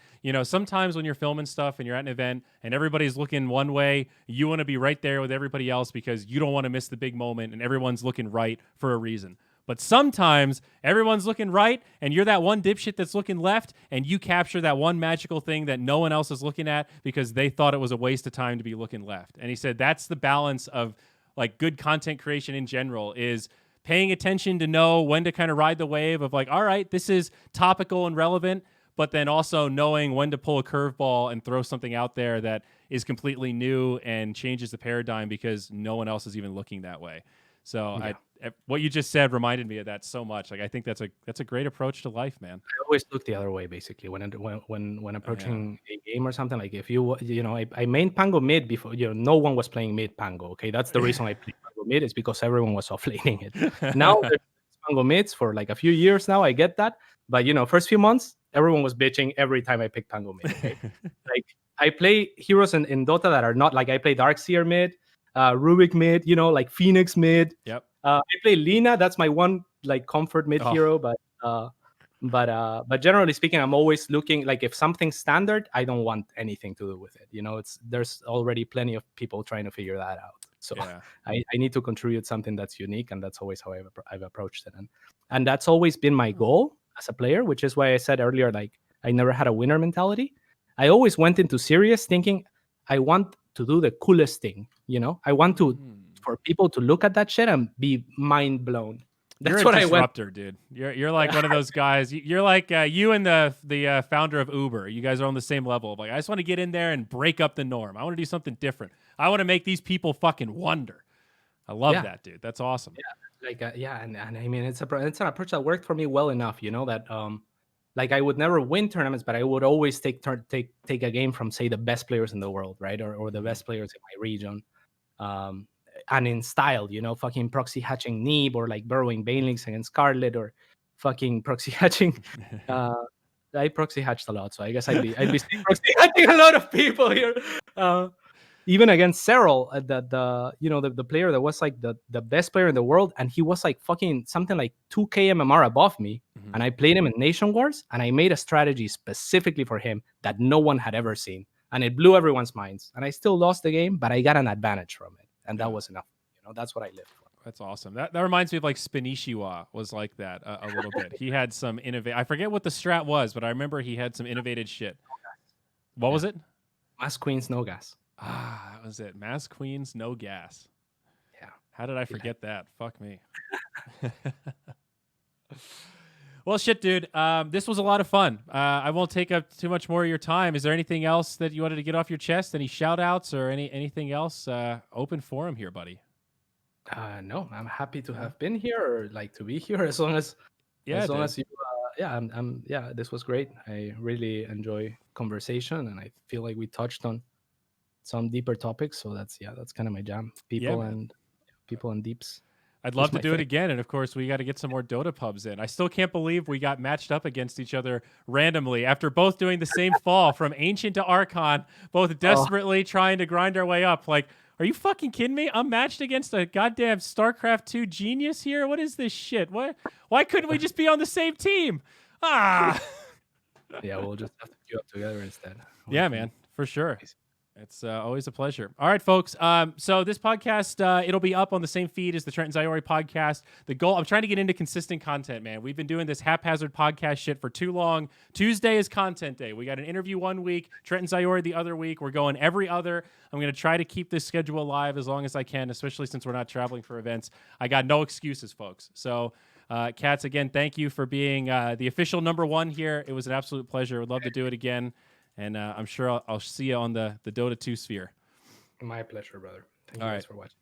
sometimes when you're filming stuff and you're at an event and everybody's looking one way, you want to be right there with everybody else because you don't want to miss the big moment and everyone's looking right for a reason. But sometimes everyone's looking right and you're that one dipshit that's looking left, and you capture that one magical thing that no one else is looking at because they thought it was a waste of time to be looking left. And he said that's the balance of like good content creation in general, is paying attention to know when to kind of ride the wave of like, all right, this is topical and relevant, but then also knowing when to pull a curveball and throw something out there that is completely new and changes the paradigm because no one else is even looking that way. So what you just said reminded me of that so much. Like I think that's a great approach to life, man. I always look the other way, basically, when approaching a game or something. Like if I main Pango mid before, no one was playing mid Pango. Okay, that's the reason I played Pango mid, is because everyone was offlaning it. Now there's Pango mids for like a few years now. I get that, but first few months everyone was bitching every time I picked Pango mid. Okay? Like I play heroes in Dota that are not like, I play Darkseer mid, Rubik mid, like Phoenix mid. Yep. I play Lina. That's my one like comfort mid hero, but generally speaking, I'm always looking, like if something's standard, I don't want anything to do with it. There's already plenty of people trying to figure that out. So I need to contribute something that's unique, and that's always how I've approached it. And that's always been my goal as a player, which is why I said earlier, like I never had a winner mentality. I always went into serious thinking, I want to do the coolest thing. I want for people to look at that shit and be mind blown. That's You're what a I went. disruptor, dude. You're like one of those guys. You're like you and the founder of Uber. You guys are on the same level. Like, I just want to get in there and break up the norm. I want to do something different. I want to make these people fucking wonder. I love that, dude. That's awesome. Yeah, and I mean, it's an approach that worked for me well enough. That like I would never win tournaments, but I would always take a game from, say, the best players in the world, right, or the best players in my region. And in style, fucking proxy hatching Neeb, or like burrowing Banelings against Scarlet, or fucking proxy hatching. I proxy hatched a lot, so I guess I'd be proxy hatching a lot of people here. Even against Cyril, the player that was like the best player in the world, and he was like fucking something like 2k MMR above me, and I played him in Nation Wars, and I made a strategy specifically for him that no one had ever seen, and it blew everyone's minds. And I still lost the game, but I got an advantage from it. And that was enough. That's what I lived for. That's awesome. That reminds me of like Spinishiwa was like that a little bit. He had some I forget what the strat was, but I remember he had some innovated shit. What was it? Mass Queens, no gas. That was it. Mass Queens, no gas. Yeah. How did I forget that? Fuck me. Well, shit, dude. This was a lot of fun. I won't take up too much more of your time. Is there anything else that you wanted to get off your chest? Any shout outs or anything else? Open forum here, buddy. No, I'm happy to have been here, or like to be here, as long as you. This was great. I really enjoy conversation, and I feel like we touched on some deeper topics. So that's kind of my jam. People and deeps. I'd love to do it again. And of course, we got to get some more Dota pubs in. I still can't believe we got matched up against each other randomly after both doing the same fall from Ancient to Archon, both desperately trying to grind our way up. Like, are you fucking kidding me? I'm matched against a goddamn Starcraft II genius here. What is this shit? Why couldn't we just be on the same team? Yeah, we'll just have to queue up together instead. Yeah, man, for sure. It's always a pleasure. All right, folks. So this podcast, it'll be up on the same feed as the Trent and Zyori podcast. The goal, I'm trying to get into consistent content, man. We've been doing this haphazard podcast shit for too long. Tuesday is content day. We got an interview one week, Trent and Zyori the other week. We're going every other. I'm going to try to keep this schedule alive as long as I can, especially since we're not traveling for events. I got no excuses, folks. So, CatZ, again, thank you for being the official #1 here. It was an absolute pleasure. Would love to do it again. And I'm sure I'll see you on the Dota 2 sphere. My pleasure, brother. Thank you guys for watching.